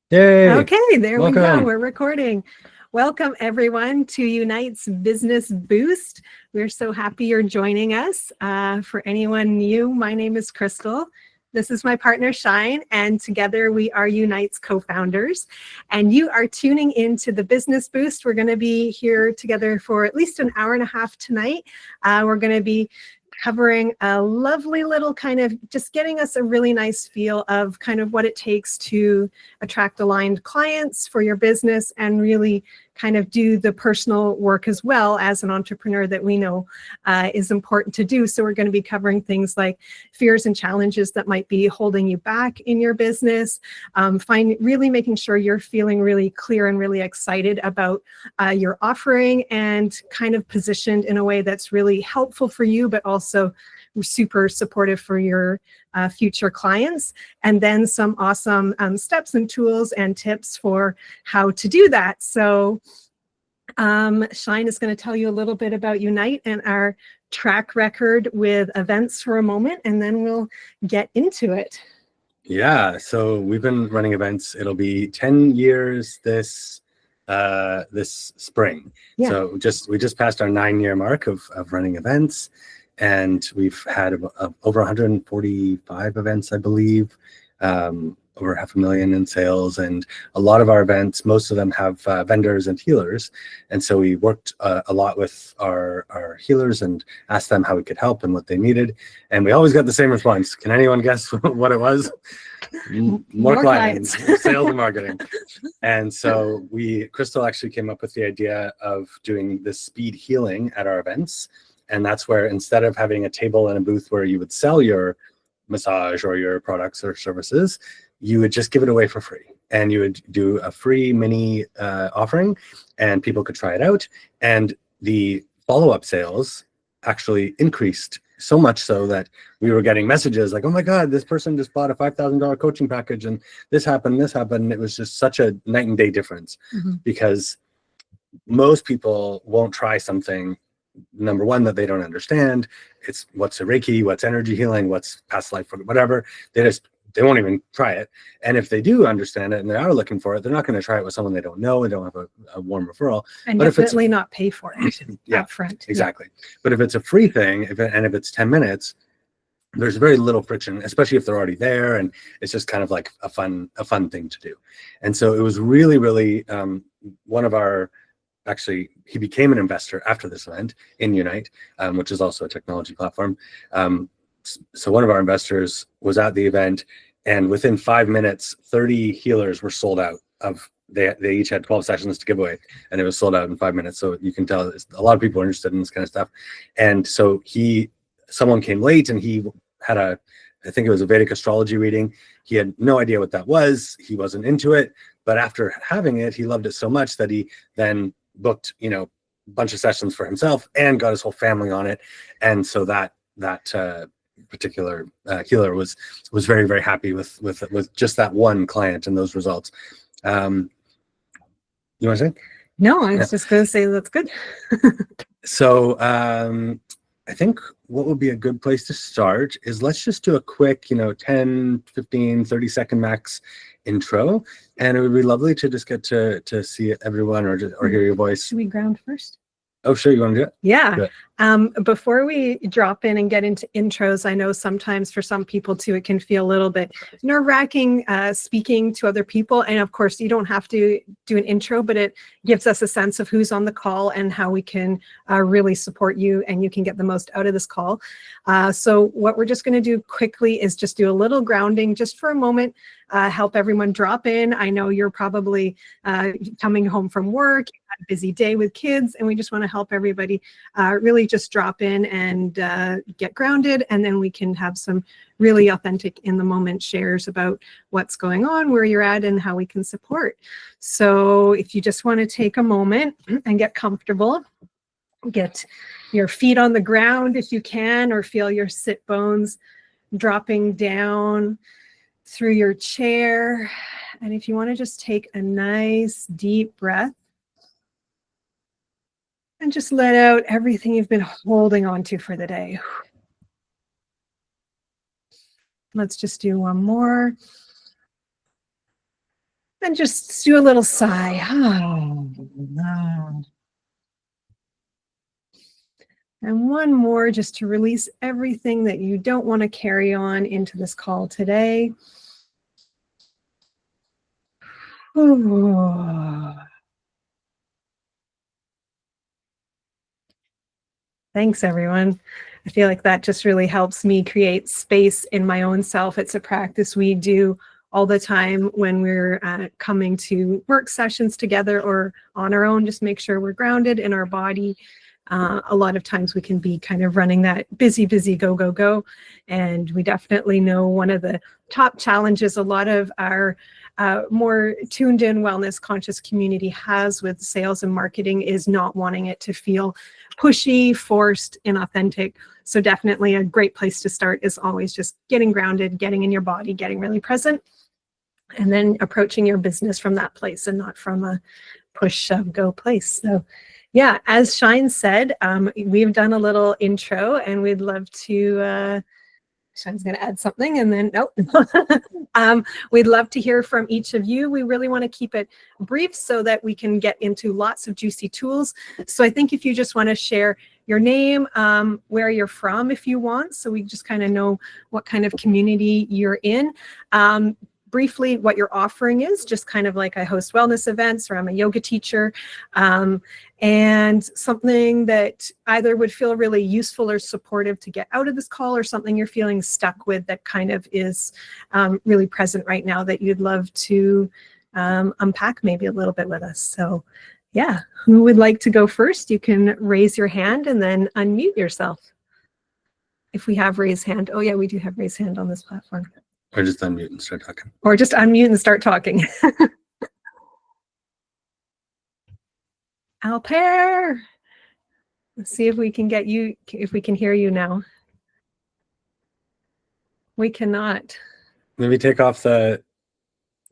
Yay! Okay, there we go. Welcome. We're recording. Welcome everyone to Unite's Business Boost. We're so happy you're joining us. For anyone new, my name is Kristall. This is my partner Shine, and together we are Unite's co-founders. And you are tuning into the Business Boost. We're going to be here together for at least an hour and a half tonight. We're going to be covering a lovely little kind of just getting us a really nice feel of kind of what it takes to attract aligned clients for your business and really kind of do the personal work as well as an entrepreneur that we know is important to do. So we're going to be covering things like fears and challenges that might be holding you back in your business, really making sure you're feeling really clear and really excited about your offering and kind of positioned in a way that's really helpful for you, but also super supportive for your future clients, and then some awesome steps and tools and tips for how to do that. So Shine is going to tell you a little bit about Unite and our track record with events for a moment, and then we'll get into it. Yeah, so we've been running events. It'll be 10 years this spring. Yeah. So we just passed our 9-year mark of running events. And we've had over 145 events, I believe, over 500,000 in sales. And a lot of our events, most of them have vendors and healers. And so we worked a lot with our healers and asked them how we could help and what they needed. And we always got the same response. Can anyone guess what it was? More clients. Sales and marketing. And so Kristall actually came up with the idea of doing this speed healing at our events. And that's where, instead of having a table and a booth where you would sell your massage or your products or services, you would just give it away for free. And you would do a free mini offering, and people could try it out. And the follow-up sales actually increased so much so that we were getting messages like, oh my God, this person just bought a $5,000 coaching package and this happened. And it was just such a night and day difference. Mm-hmm. Because most people won't try something, number one, that they don't understand. It's what's a Reiki, what's energy healing, what's past life, whatever. They won't even try it. And if they do understand it and they are looking for it, they're not going to try it with someone they don't know and don't have a warm referral. And definitely not pay for it up front. Exactly. Yeah. But if it's a free thing, if it's 10 minutes, there's very little friction, especially if they're already there, and it's just kind of like a fun thing to do. And so it was really, really one of our. Actually, he became an investor after this event in Unite, which is also a technology platform. So one of our investors was at the event, and within 5 minutes, 30 healers were sold out of. They each had 12 sessions to give away, and it was sold out in 5 minutes. So you can tell a lot of people are interested in this kind of stuff. And so someone came late, and he had I think it was a Vedic astrology reading. He had no idea what that was. He wasn't into it, but after having it, he loved it so much that he then booked, a bunch of sessions for himself and got his whole family on it. And so that particular healer was very, very happy with just that one client and those results. You want to say? No, I was just going to say that's good. So I think what would be a good place to start is let's just do a quick, 10, 15, 30-second max intro. And it would be lovely to just get to see everyone or hear your voice. Should we ground first? Oh, sure. You want to do it? Yeah. Do it. Before we drop in and get into intros, I know sometimes for some people too, it can feel a little bit nerve-wracking speaking to other people. And of course, you don't have to do an intro, but it gives us a sense of who's on the call and how we can really support you and you can get the most out of this call. So what we're just going to do quickly is just do a little grounding just for a moment, help everyone drop in. I know you're probably coming home from work, you had a busy day with kids, and we just want to help everybody really just drop in and get grounded, and then we can have some really authentic in the moment shares about what's going on, where you're at, and how we can support. So if you just want to take a moment and get comfortable, get your feet on the ground if you can, or feel your sit bones dropping down through your chair. And if you want to just take a nice deep breath and just let out everything you've been holding on to for the day. Let's just do one more. Then just do a little sigh. And one more just to release everything that you don't want to carry on into this call today. Thanks, everyone. I feel like that just really helps me create space in my own self. It's a practice we do all the time when we're coming to work sessions together or on our own. Just make sure we're grounded in our body. A lot of times we can be kind of running that busy, go, go, go. And we definitely know one of the top challenges a lot of our more tuned in wellness conscious community has with sales and marketing is not wanting it to feel pushy, forced, inauthentic. So definitely a great place to start is always just getting grounded, getting in your body, getting really present, and then approaching your business from that place and not from a push, shove, go place. So yeah, as Shine said, we've done a little intro and we'd love to Shine's going to add something and then, nope. We'd love to hear from each of you. We really want to keep it brief so that we can get into lots of juicy tools. So I think if you just want to share your name, where you're from if you want, so we just kind of know what kind of community you're in. Briefly what your offering is, just kind of like I host wellness events or I'm a yoga teacher, and something that either would feel really useful or supportive to get out of this call or something you're feeling stuck with that kind of is really present right now that you'd love to unpack maybe a little bit with us. So yeah, who would like to go first? You can raise your hand and then unmute yourself. If we have raised hand. Oh yeah, we do have raised hand on this platform. Or just unmute and start talking. Or just unmute and start talking. Alper, let's see if we can get you, if we can hear you now. We cannot. Maybe take off the,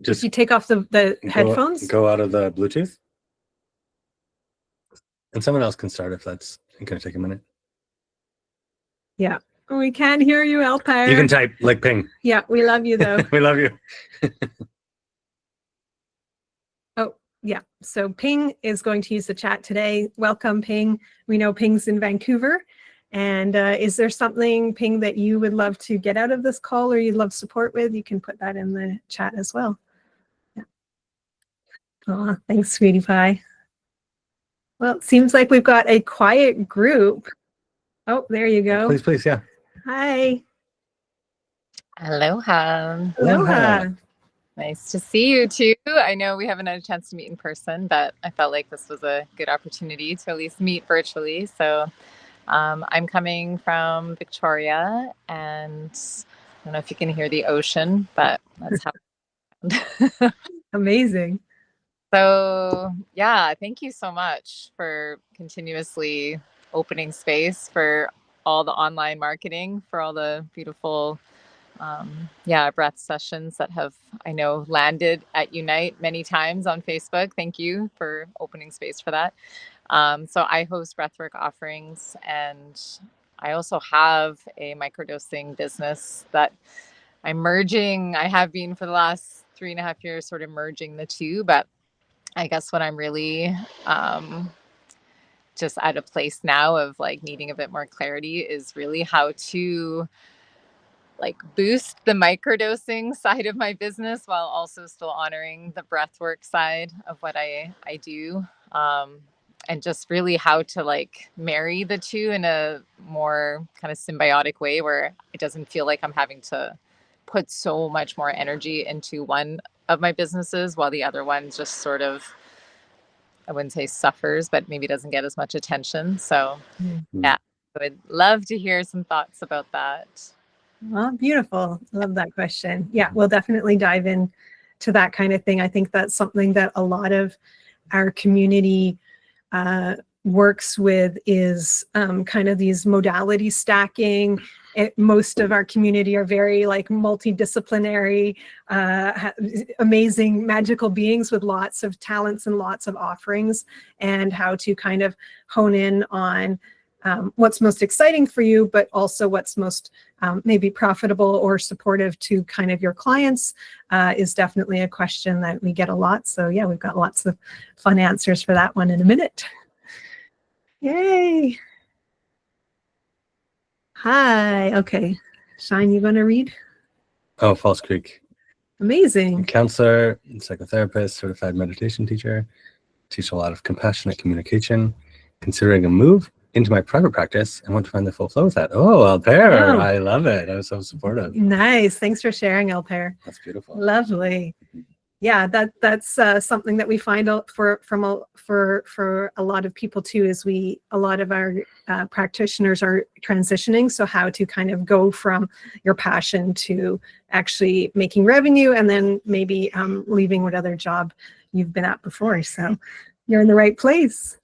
just you take off the headphones? Go out of the Bluetooth. And someone else can start if that's going to take a minute. Yeah. We can't hear you, Alper. You can type like ping. Yeah, we love you though. We love you. Oh, yeah. So Ping is going to use the chat today. Welcome, Ping. We know Ping's in Vancouver. And is there something, Ping, that you would love to get out of this call or you'd love support with? You can put that in the chat as well. Yeah. Oh, thanks, sweetie pie. Well, it seems like we've got a quiet group. Oh, there you go. Please, please, yeah. Hi. Aloha. Aloha. Nice to see you too. I know we haven't had a chance to meet in person, but I felt like this was a good opportunity to at least meet virtually. So I'm coming from Victoria and I don't know if you can hear the ocean, but that's how. Amazing. So yeah, thank you so much for continuously opening space for all the online marketing, for all the beautiful breath sessions that have, I know, landed at Unite many times on Facebook. Thank you for opening space for that. So I host breathwork offerings and I also have a microdosing business that I'm merging. I have been for the last 3.5 years, sort of merging the two, but I guess what I'm really just at a place now of like needing a bit more clarity is really how to like boost the microdosing side of my business while also still honoring the breathwork side of what I do. And just really how to like marry the two in a more kind of symbiotic way where it doesn't feel like I'm having to put so much more energy into one of my businesses while the other one just sort of, I wouldn't say suffers, but maybe doesn't get as much attention. So yeah, I would love to hear some thoughts about that. Well, beautiful. Love that question. Yeah, we'll definitely dive in to that kind of thing. I think that's something that a lot of our community works with is kind of these modality stacking. Most of our community are very like multidisciplinary, amazing, magical beings with lots of talents and lots of offerings, and how to kind of hone in on what's most exciting for you, but also what's most maybe profitable or supportive to kind of your clients is definitely a question that we get a lot. So yeah, we've got lots of fun answers for that one in a minute. Yay. Hi. Okay. Shine, you going to read? Oh, Falls Creek. Amazing. Counselor, psychotherapist, certified meditation teacher. Teach a lot of compassionate communication. Considering a move into my private practice and want to find the full flow with that. Oh, Alper, Oh. I love it. I was so supportive. Nice. Thanks for sharing, Alper. That's beautiful. Lovely. Yeah, that's something that we find out for a lot of people too. Is a lot of our practitioners are transitioning. So how to kind of go from your passion to actually making revenue, and then maybe leaving what other job you've been at before. So you're in the right place.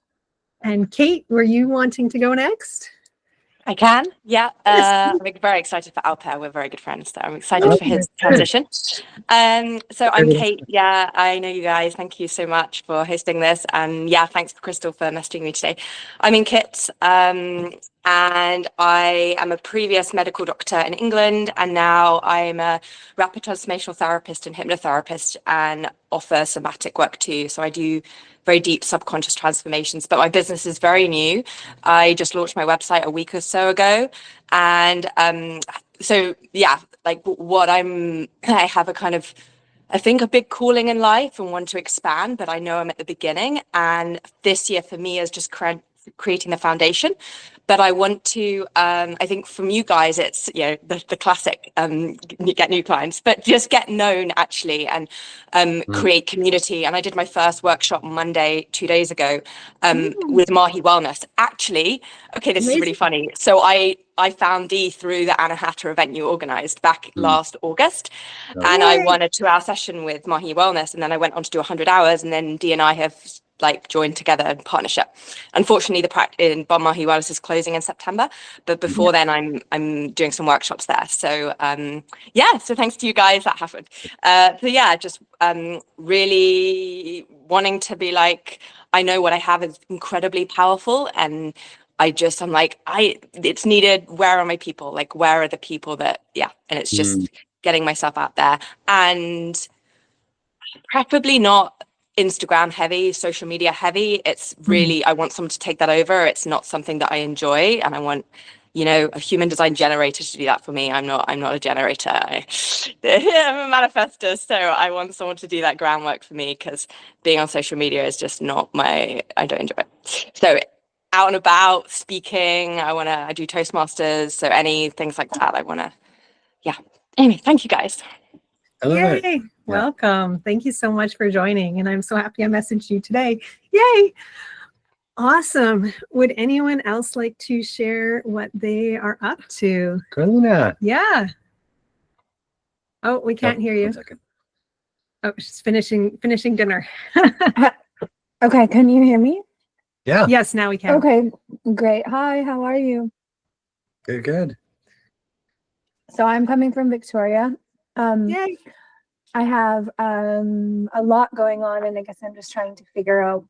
And Kate, were you wanting to go next? I can, yeah. Yes. I'm very excited for Alper. We're very good friends, so I'm excited for his transition. So I'm Kate. Yeah, I know you guys. Thank you so much for hosting this, and yeah, thanks Kristall for messaging me today. I'm in Kit, and I am a previous medical doctor in England, and now I'm a rapid transformational therapist and hypnotherapist, and offer somatic work too. So I do very deep subconscious transformations, but my business is very new. I just launched my website a week or so ago. And so, yeah, like I have a kind of, I think a big calling in life and want to expand, but I know I'm at the beginning. And this year for me is just creating the foundation. But I want to, I think from you guys, it's, the classic, get new clients, but just get known actually, and create community. And I did my first workshop Monday, 2 days ago, with Mahi Wellness. Actually, okay, this is really funny. So I found Dee through the Anna Hatter event you organized back last August. And I won a 2-hour session with Mahi Wellness. And then I went on to do 100 hours. And then Dee and I have joined together in partnership. Unfortunately, the practice in Mahi Wellness is closing in September, but before then I'm doing some workshops there. So so thanks to you guys that happened. So yeah, just really wanting to be like, I know what I have is incredibly powerful, and I'm like, it's needed. Where are my people? Like, where are the people that, and it's just getting myself out there, and preferably not Instagram heavy, social media heavy. It's really, I want someone to take that over. It's not something that I enjoy, and I want, a human design generator to do that for me. I'm not a generator. I'm a manifestor, so I want someone to do that groundwork for me, because being on social media is just not I don't enjoy it. So out and about speaking, I do Toastmasters, so any things like that I want to, anyway, thank you guys. I love Yay. it. Welcome. Thank you so much for joining. And I'm so happy I messaged you today. Yay. Awesome. Would anyone else like to share what they are up to? Carolina. Yeah. Oh, we can't hear you. 1 second. Oh, she's finishing dinner. Okay, can you hear me? Yeah. Yes, now we can. Okay, great. Hi, how are you? Good. So I'm coming from Victoria. Yay. I have a lot going on, and I guess I'm just trying to figure out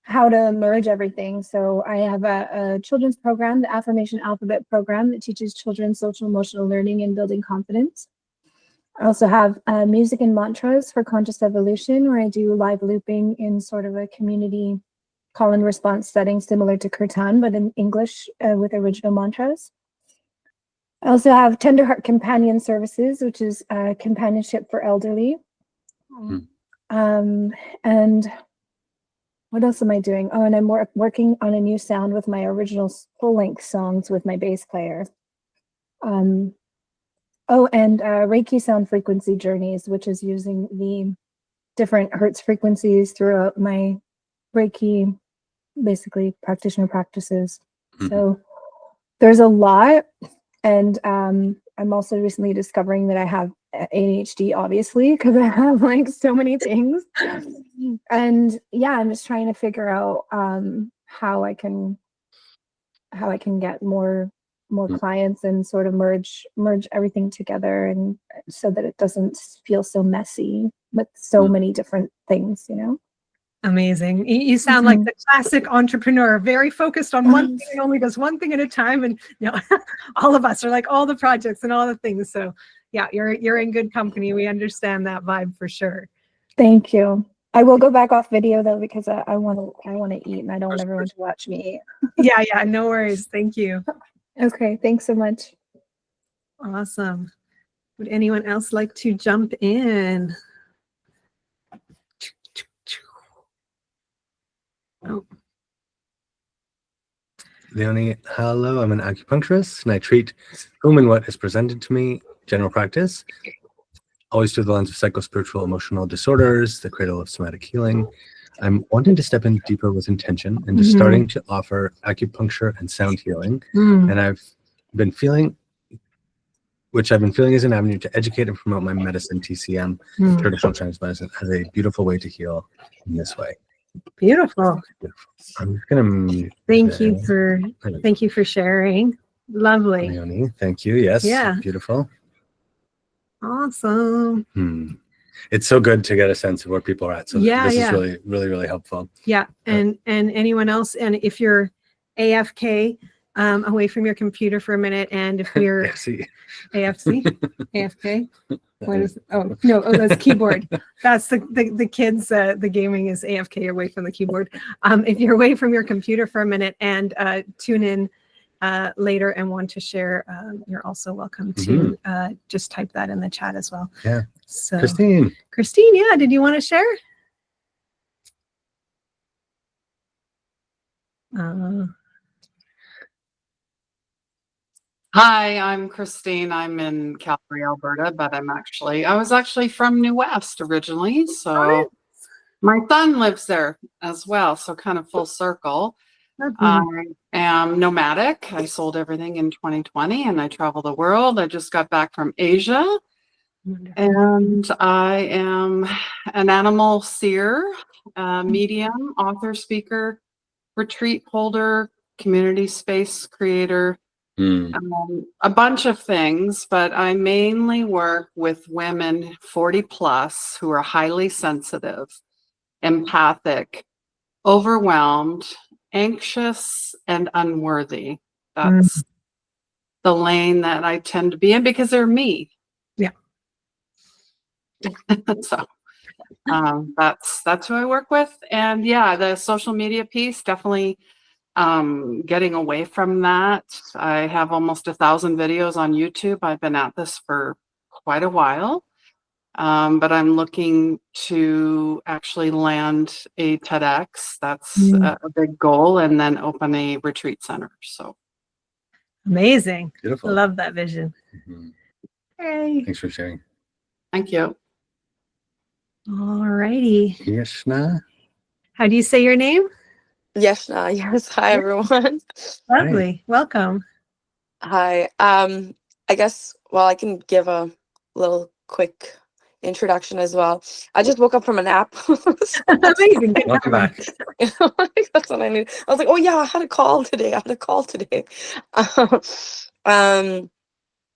how to merge everything. So I have a children's program, the Affirmation Alphabet program, that teaches children social emotional learning and building confidence. I also have music and mantras for conscious evolution, where I do live looping in sort of a community call and response setting similar to Kirtan, but in English with original mantras. I also have Tender Heart Companion Services, which is companionship for elderly. And what else am I doing? Oh, and I'm working on a new sound with my original full-length songs with my bass player. And Reiki sound frequency journeys, which is using the different Hertz frequencies throughout my Reiki, basically practitioner practices. So there's a lot. And I'm also recently discovering that I have ADHD, obviously, because I have so many things. And I'm just trying to figure out how I can get more clients and sort of merge everything together, and so that it doesn't feel so messy with so many different things, Amazing. You sound like the classic entrepreneur, very focused on one thing and only does one thing at a time. And all of us are like all the projects and all the things. So yeah, you're in good company. We understand that vibe for sure. Thank you. I will go back off video though, because I want to eat and I don't want everyone to watch me eat. Yeah, no worries. Thank you. Okay, thanks so much. Awesome. Would anyone else like to jump in? Oh. Leonie, hello. I'm an acupuncturist and I treat whom and what is presented to me, general practice, always through the lens of psychospiritual emotional disorders, the cradle of somatic healing. I'm wanting to step in deeper with intention and just starting to offer acupuncture and sound healing. And I've been feeling as an avenue to educate and promote my medicine, TCM, traditional Chinese medicine, as a beautiful way to heal in this way. Beautiful. I'm just gonna mute Thank you for sharing. Lovely. Leonie, thank you. Yes. Yeah. Beautiful. Awesome. It's so good to get a sense of where people are at. So this is really, really, really helpful. Yeah. And anyone else, and if you're AFK, away from your computer for a minute, and if you're AFK. What is? Oh, that's keyboard. That's the kids. The gaming is AFK, away from the keyboard. If you're away from your computer for a minute and tune in later and want to share, you're also welcome to just type that in the chat as well. Yeah. So Christine, yeah, did you want to share? Hi, I'm Christine. I'm in Calgary, Alberta, but I was actually from New West originally. So my son lives there as well. So kind of full circle. I am nomadic. I sold everything in 2020 and I travel the world. I just got back from Asia. And I am an animal seer, medium, author, speaker, retreat holder, community space creator. A bunch of things, but I mainly work with women 40 plus who are highly sensitive, empathic, overwhelmed, anxious, and unworthy. That's the lane that I tend to be in because they're me. Yeah. So that's who I work with. And yeah, the social media piece, definitely getting away from that. I have almost 1,000 videos on YouTube. I've been at this for quite a while, but I'm looking to actually land a TEDx. That's a big goal, and then open a retreat center. So amazing. Beautiful. I love that vision. Hey. Thanks for sharing. Thank you. All righty. Yeshna. How do you say your name? Yeshna, yes. Hi, everyone. Lovely. Hi. Welcome. Hi. I guess, well, I can give a little quick introduction as well. I just woke up from a nap. Amazing. Good Welcome back. That's what I need. I was like, oh yeah, I had a call today.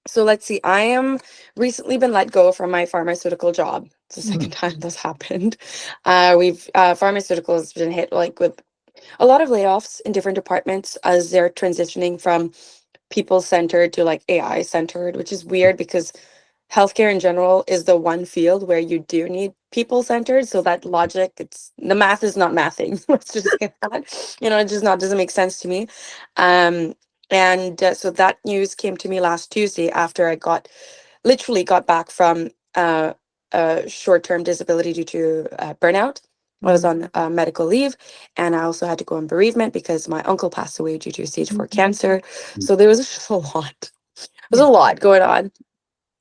So let's see. I am recently been let go from my pharmaceutical job. It's the second time this happened. Pharmaceuticals has been hit like with a lot of layoffs in different departments as they're transitioning from people-centered to like AI-centered, which is weird because healthcare in general is the one field where you do need people-centered. So that logic, the math is not mathing. Let's just say that. It just doesn't make sense to me. So that news came to me last Tuesday after I literally got back from short-term disability due to burnout. I was on medical leave, and I also had to go on bereavement because my uncle passed away due to stage 4 cancer. So there was just a lot. There's a lot going on.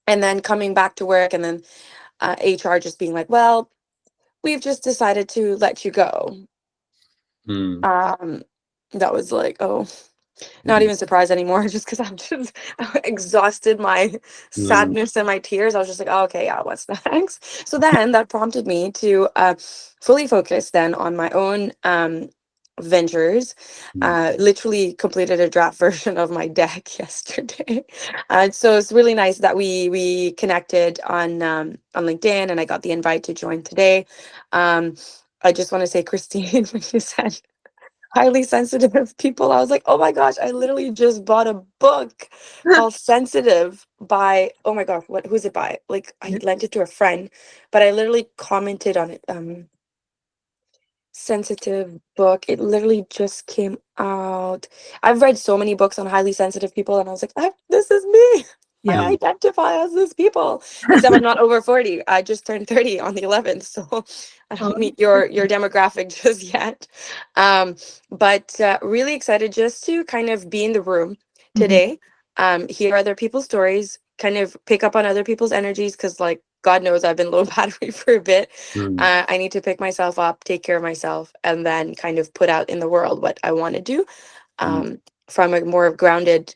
And then coming back to work, and then HR just being like, well, we've just decided to let you go. That was like, oh, not even surprised anymore, just because I exhausted my sadness and my tears. I was just like, oh, okay, yeah, what's next? So then that prompted me to fully focus then on my own ventures. Literally completed a draft version of my deck yesterday. So it's really nice that we connected on LinkedIn, and I got the invite to join today. I just want to say, Christine, when you said highly sensitive people, I was like, oh my gosh, I literally just bought a book called Sensitive by, oh my God, who's it by? Like, I lent it to a friend, but I literally commented on it. Sensitive book. It literally just came out. I've read so many books on highly sensitive people, and I was like, this is me. Yeah. I identify as this people, except I'm not over 40. I just turned 30 on the 11th, so I don't meet your demographic just yet. But really excited just to kind of be in the room today, hear other people's stories, kind of pick up on other people's energies, because like God knows I've been low battery for a bit. I need to pick myself up, take care of myself, and then kind of put out in the world what I want to do from a more grounded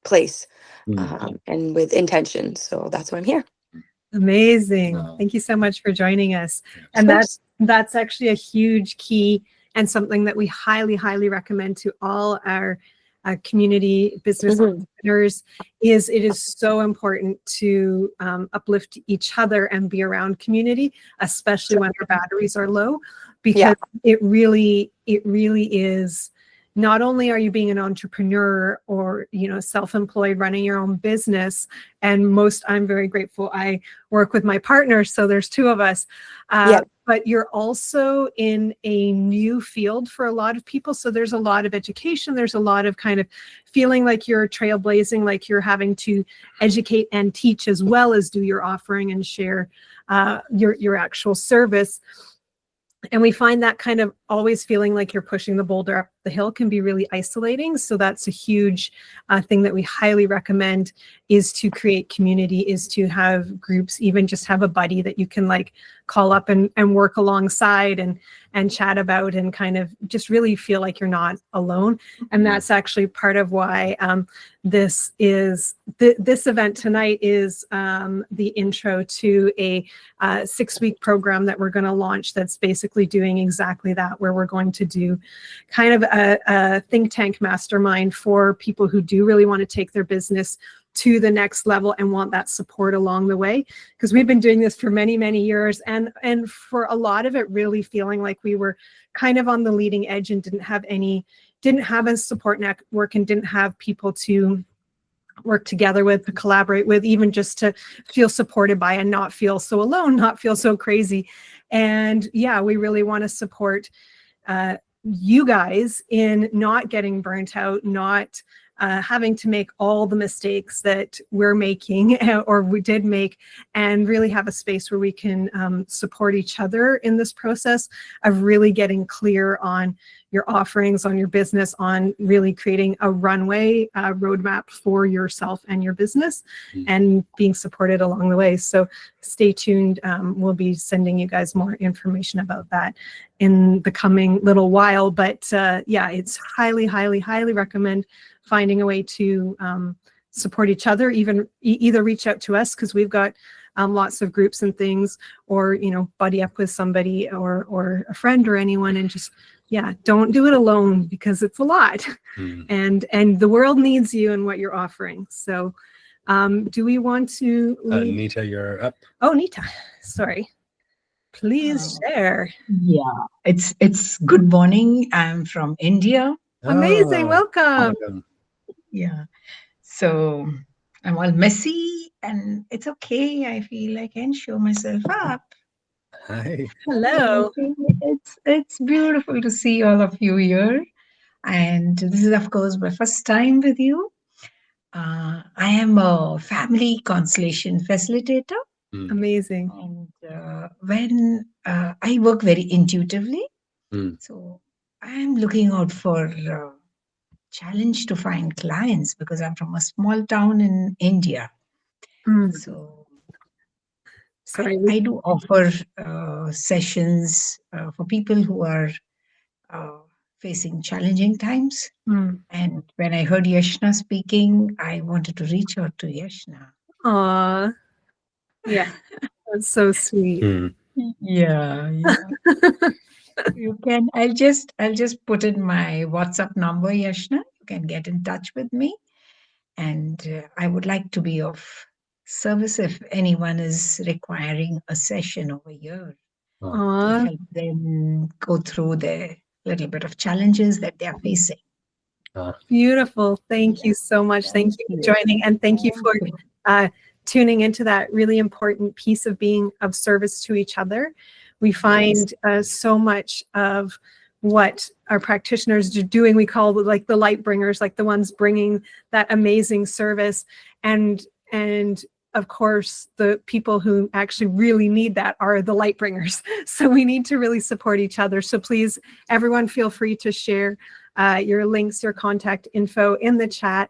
place. And with intention. So that's why I'm here. Amazing. Thank you so much for joining us. And that's actually a huge key and something that we highly, highly recommend to all our community business entrepreneurs. Is it is so important to uplift each other and be around community, especially when our batteries are low, because it really is. Not only are you being an entrepreneur or, you know, self-employed, running your own business, and I'm very grateful I work with my partner, so there's two of us, but you're also in a new field for a lot of people. So there's a lot of education. There's a lot of kind of feeling like you're trailblazing, like you're having to educate and teach as well as do your offering and share your actual service. And we find that kind of always feeling like you're pushing the boulder up the hill can be really isolating. So that's a huge thing that we highly recommend, is to create community, is to have groups, even just have a buddy that you can like call up and work alongside and chat about, and kind of just really feel like you're not alone. And that's actually part of why this event tonight is the intro to a 6-week program that we're going to launch that's basically doing exactly that, where we're going to do kind of a think tank mastermind for people who do really want to take their business to the next level and want that support along the way. Because we've been doing this for many, many years, and for a lot of it really feeling like we were kind of on the leading edge and didn't have a support network and didn't have people to work together with, to collaborate with, even just to feel supported by and not feel so alone, not feel so crazy. And yeah, we really want to support you guys in not getting burnt out, not having to make all the mistakes that we're making or we did make, and really have a space where we can support each other in this process of really getting clear on your offerings, on your business, on really creating a runway roadmap for yourself and your business, and being supported along the way. So stay tuned. We'll be sending you guys more information about that in the coming little while. But yeah, it's highly, highly, highly recommend finding a way to support each other, either reach out to us, because we've got lots of groups and things, or, you know, buddy up with somebody or a friend or anyone, and just, yeah, don't do it alone, because it's a lot. And the world needs you and what you're offering. So do we want to Nita, you're up. Oh, Nita, sorry. Please share. Yeah, it's good morning. I'm from India. Amazing. Welcome. Yeah. So I'm all messy, and it's okay. I feel I can show myself up. Hi. Hello. It's beautiful to see all of you here. And this is, of course, my first time with you. I am a family constellation facilitator. Amazing. And when I work very intuitively, so I'm looking out for challenge to find clients, because I'm from a small town in India. So I do offer sessions for people who are facing challenging times. And when I heard Yashna speaking, I wanted to reach out to Yashna. Aw. Yeah, that's so sweet. Yeah. You can. I'll just put in my WhatsApp number, Yashna. You can get in touch with me, and I would like to be of service if anyone is requiring a session over here. to Aw, help them go through the little bit of challenges that they are facing. beautiful. Thank you so much. Thank you for joining, and thank you for tuning into that really important piece of being of service to each other. We find so much of what our practitioners are doing, we call like the light bringers, like the ones bringing that amazing service. And of course, the people who actually really need that are the light bringers. So we need to really support each other. So please, everyone, feel free to share your links, your contact info in the chat,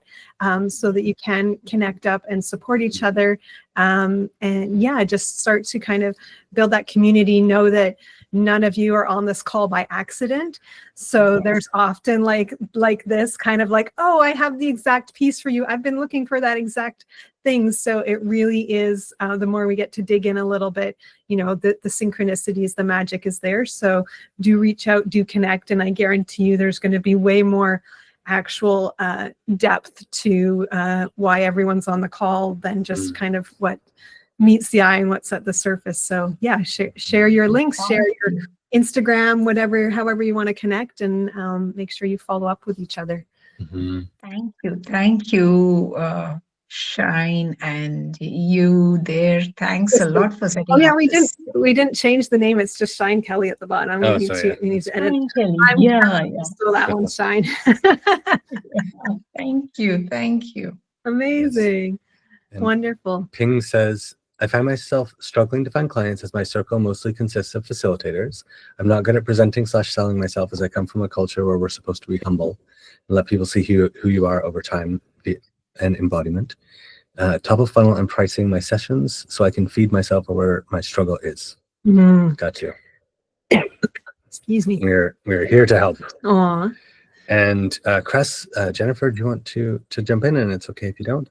so that you can connect up and support each other. And yeah, just start to kind of build that community. Know that none of you are on this call by accident. So there's often like this kind of like, oh, I have the exact piece for you. I've been looking for that exact thing. So it really is, the more we get to dig in a little bit, you know, the synchronicities, the magic is there. So do reach out, do connect. And I guarantee you there's going to be way more actual depth to why everyone's on the call than just kind of what meets the eye and what's at the surface. So yeah, share your links, share your Instagram, whatever, however you want to connect, and make sure you follow up with each other. Thank you, Shine, and you there. Thanks a lot for setting Oh yeah, up this. we didn't change the name. It's just Shine Kelly at the bottom. We need to edit. Shine Kelly. I'm still that one, Shine. Thank you. Amazing. And Wonderful. Ping says, I find myself struggling to find clients as my circle mostly consists of facilitators. I'm not good at presenting/selling myself, as I come from a culture where we're supposed to be humble and let people see who you are over time and embodiment. Top of funnel and pricing my sessions so I can feed myself where my struggle is. Got you. Excuse me. We're here to help. Aw. And Jennifer, do you want to jump in? And it's okay if you don't.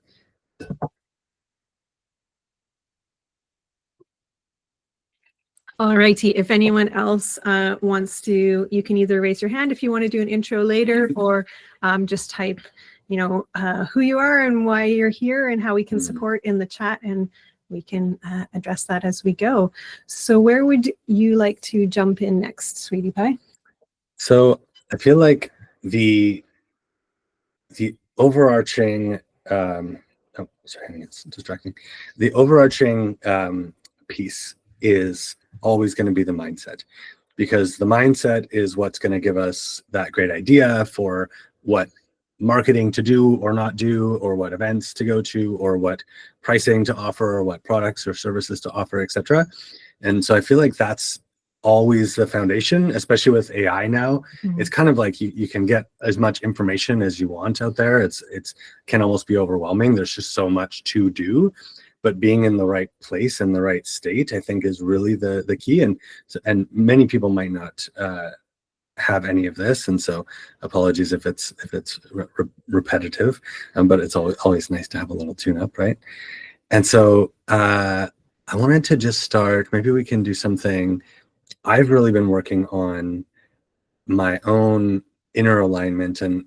All righty. If anyone else wants to, you can either raise your hand if you want to do an intro later, or just type, you know, who you are and why you're here and how we can support in the chat, and we can address that as we go. So where would you like to jump in next, Sweetie Pie? So I feel like the overarching oh, sorry, it's distracting. The overarching piece is always going to be the mindset, because the mindset is what's going to give us that great idea for what marketing to do or not do, or what events to go to, or what pricing to offer, or what products or services to offer, etc. And so I feel like that's always the foundation, especially with AI now. It's kind of like you can get as much information as you want out there. It's can almost be overwhelming. There's just so much to do, but being in the right place and the right state, I think, is really the key. And many people might not have any of this, and so apologies if it's repetitive, but it's always nice to have a little tune up, right? And so I wanted to just start. Maybe we can do something. I've really been working on my own inner alignment and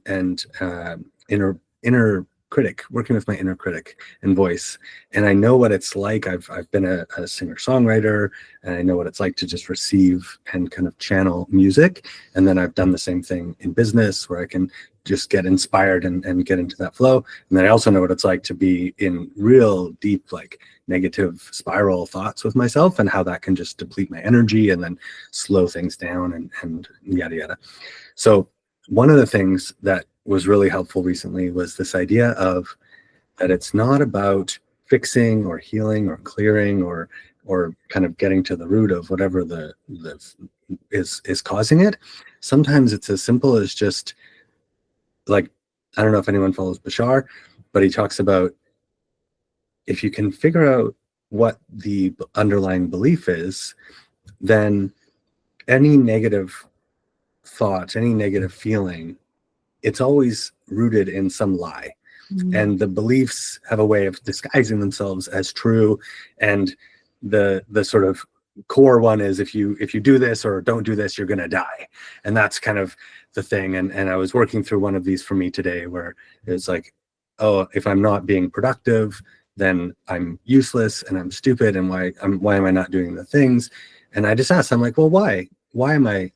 inner critic, working with my inner critic and voice. And I know what it's like. I've been a singer-songwriter, and I know what it's like to just receive and kind of channel music. And then I've done the same thing in business, where I can just get inspired and get into that flow. And then I also know what it's like to be in real deep, like, negative spiral thoughts with myself, and how that can just deplete my energy and then slow things down and yada yada. So one of the things that was really helpful recently was this idea of that it's not about fixing or healing or clearing or kind of getting to the root of whatever the is causing it. Sometimes it's as simple as just, like, I don't know if anyone follows Bashar, but he talks about, if you can figure out what the underlying belief is, then any negative thought, any negative feeling, it's always rooted in some lie. And the beliefs have a way of disguising themselves as true. And the sort of core one is, if you do this or don't do this, you're going to die. And that's kind of the thing. And I was working through one of these for me today, where it's like, oh, if I'm not being productive, then I'm useless and I'm stupid, and why am I not doing the things? And I just asked, I'm like, well, why am I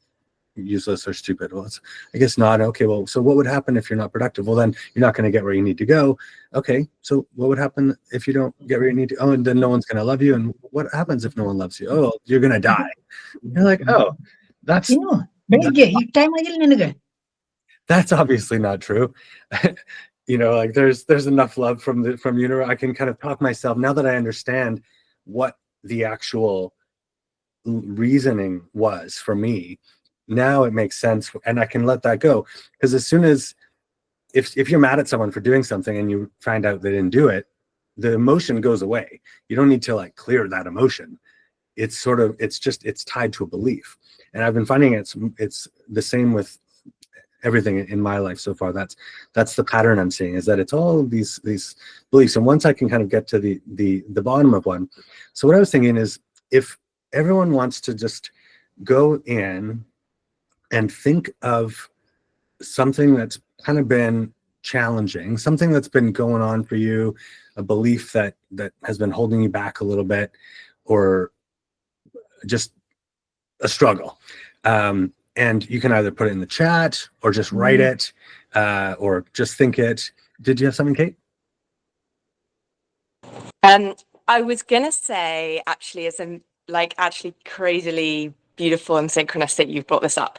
useless or stupid? Well, it's, I guess not. Okay, well, so what would happen if you're not productive? Well, then you're not going to get where you need to go. Okay, so what would happen if you don't get where you need to? Oh, and then no one's going to love you. And what happens if no one loves you? Oh, well, you're going to die. You're like, oh, that's that's obviously not true. Like there's enough love from universe. I can kind of talk myself, now that I understand what the actual reasoning was for me. Now it makes sense, and I can let that go. Because as soon as, if you're mad at someone for doing something and you find out they didn't do it, the emotion goes away. You don't need to like clear that emotion. It's tied to a belief. And I've been finding it's the same with everything in my life so far. That's the pattern I'm seeing, is that it's all these beliefs. And once I can kind of get to the bottom of one. So what I was thinking is, if everyone wants to just go in and think of something that's kind of been challenging, something that's been going on for you, a belief that has been holding you back a little bit, or just a struggle. And you can either put it in the chat or just write it, or just think it. Did you have something, Kate? I was gonna say, actually, actually crazily beautiful and synchronous that you've brought this up,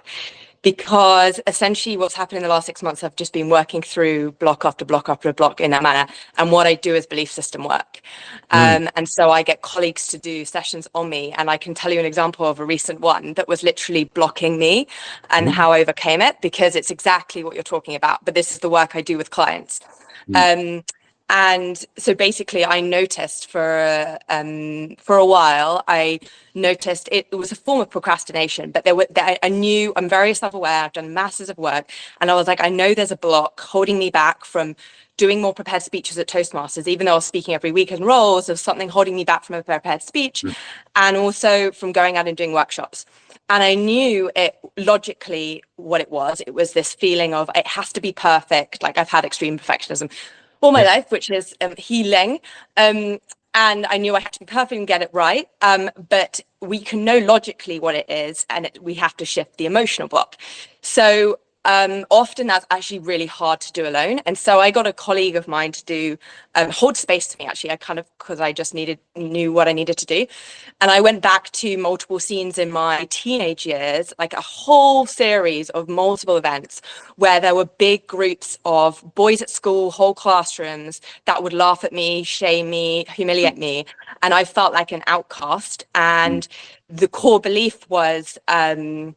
because essentially what's happened in the last 6 months, I've just been working through block after block after block in that manner. And what I do is belief system work. And so I get colleagues to do sessions on me, and I can tell you an example of a recent one that was literally blocking me and how I overcame it, because it's exactly what you're talking about. But this is the work I do with clients. And so basically I noticed for a while, I noticed it was a form of procrastination, but I knew, I'm very self-aware, I've done masses of work, and I was like, I know there's a block holding me back from doing more prepared speeches at Toastmasters, even though I was speaking every week in roles. There's something holding me back from a prepared speech, and also from going out and doing workshops. And I knew it logically what it was. It was this feeling of, it has to be perfect. Like, I've had extreme perfectionism all my life, which is healing. And I knew I had to be perfect and get it right. But we can know logically what it is, and we have to shift the emotional block. So often that's actually really hard to do alone. And so I got a colleague of mine to do hold space to me, actually. Because I just knew what I needed to do. And I went back to multiple scenes in my teenage years, like a whole series of multiple events where there were big groups of boys at school, whole classrooms that would laugh at me, shame me, humiliate me. And I felt like an outcast. And the core belief was, the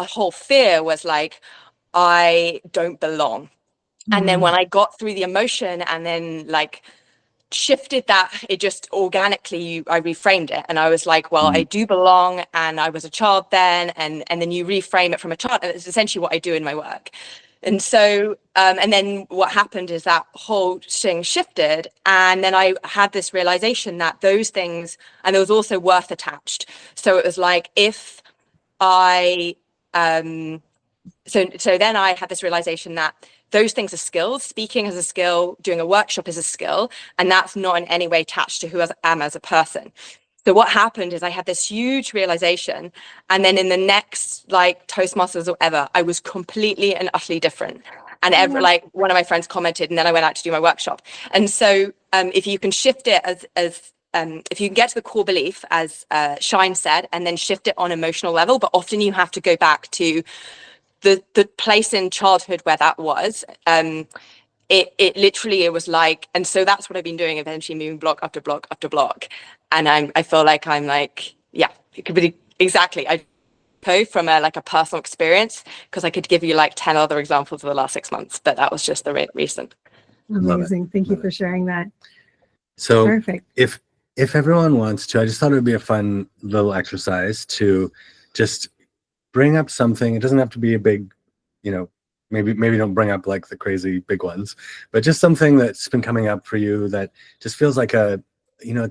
whole fear was like, I don't belong. And then when I got through the emotion and then like shifted that, it just organically, I reframed it. And I was like, well, I do belong, and I was a child then. And then you reframe it from a child. And it's essentially what I do in my work. And so, and then what happened is that whole thing shifted. And then I had this realization that those things, and there was also worth attached. So it was like, if I, so then I had this realization that those things are skills. Speaking is a skill, doing a workshop is a skill, and that's not in any way attached to who I am as a person. So what happened is I had this huge realization, and then in the next like Toastmasters or ever, I was completely and utterly different. And like one of my friends commented, and then I went out to do my workshop. And so if you can shift it as if you can get to the core belief, as Shine said, and then shift it on emotional level, but often you have to go back to the place in childhood where that was. It literally, it was like, and so that's what I've been doing, eventually moving block after block after block. And I feel like I'm like, yeah, it could be exactly. I from a personal experience, because I could give you like 10 other examples of the last 6 months, but that was just the recent. Amazing. Thank you for sharing that. So perfect. If everyone wants to, I just thought it would be a fun little exercise to just bring up something. It doesn't have to be a big, maybe don't bring up like the crazy big ones, but just something that's been coming up for you that just feels like a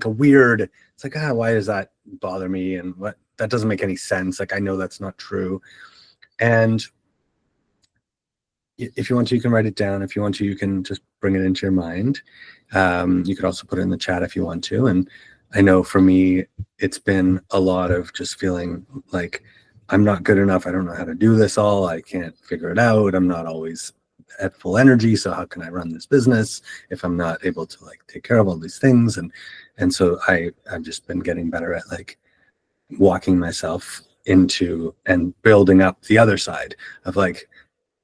weird, it's like, why does that bother me? And what, that doesn't make any sense. Like, I know that's not true. And if you want to, you can write it down. If you want to, you can just bring it into your mind. You could also put it in the chat if you want to. And I know for me, it's been a lot of just feeling like I'm not good enough. I don't know how to do this all. I can't figure it out. I'm not always at full energy. So how can I run this business if I'm not able to like take care of all these things? And so I've just been getting better at like walking myself into and building up the other side of like,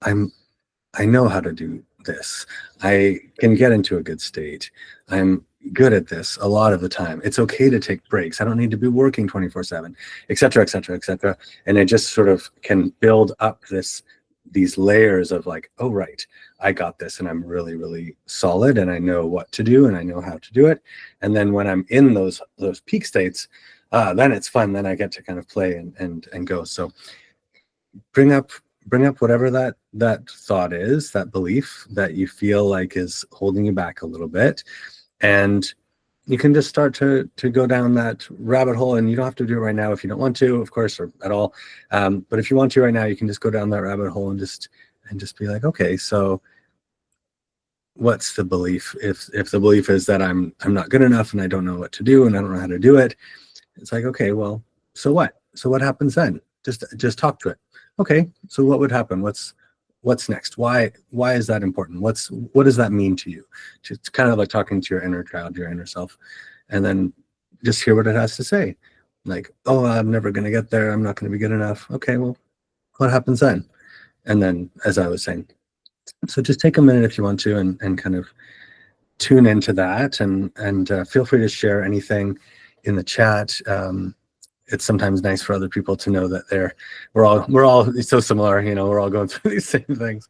I know how to do this. I can get into a good state. I'm good at this a lot of the time. It's okay to take breaks. I don't need to be working 24/7, et cetera, et cetera, et cetera. And I just sort of can build up these layers of like, oh, right, I got this and I'm really, really solid and I know what to do and I know how to do it. And then when I'm in those peak states, then it's fun. Then I get to kind of play and go. So bring up whatever that thought is, that belief that you feel like is holding you back a little bit, and you can just start to go down that rabbit hole. And you don't have to do it right now if you don't want to, of course, or at all, but if you want to right now, you can just go down that rabbit hole and just be like, okay, so what's the belief? If the belief is that I'm not good enough and I don't know what to do and I don't know how to do it, it's like, okay, well, so what happens then? Just talk to it. Okay, so what would happen? What's next? Why is that important? What does that mean to you? It's kind of like talking to your inner child, your inner self, and then just hear what it has to say. Like, oh, I'm never going to get there. I'm not going to be good enough. Okay, well, what happens then? And then, as I was saying, so just take a minute if you want to, and kind of tune into that, and feel free to share anything in the chat. It's sometimes nice for other people to know that we're all so similar, we're all going through these same things.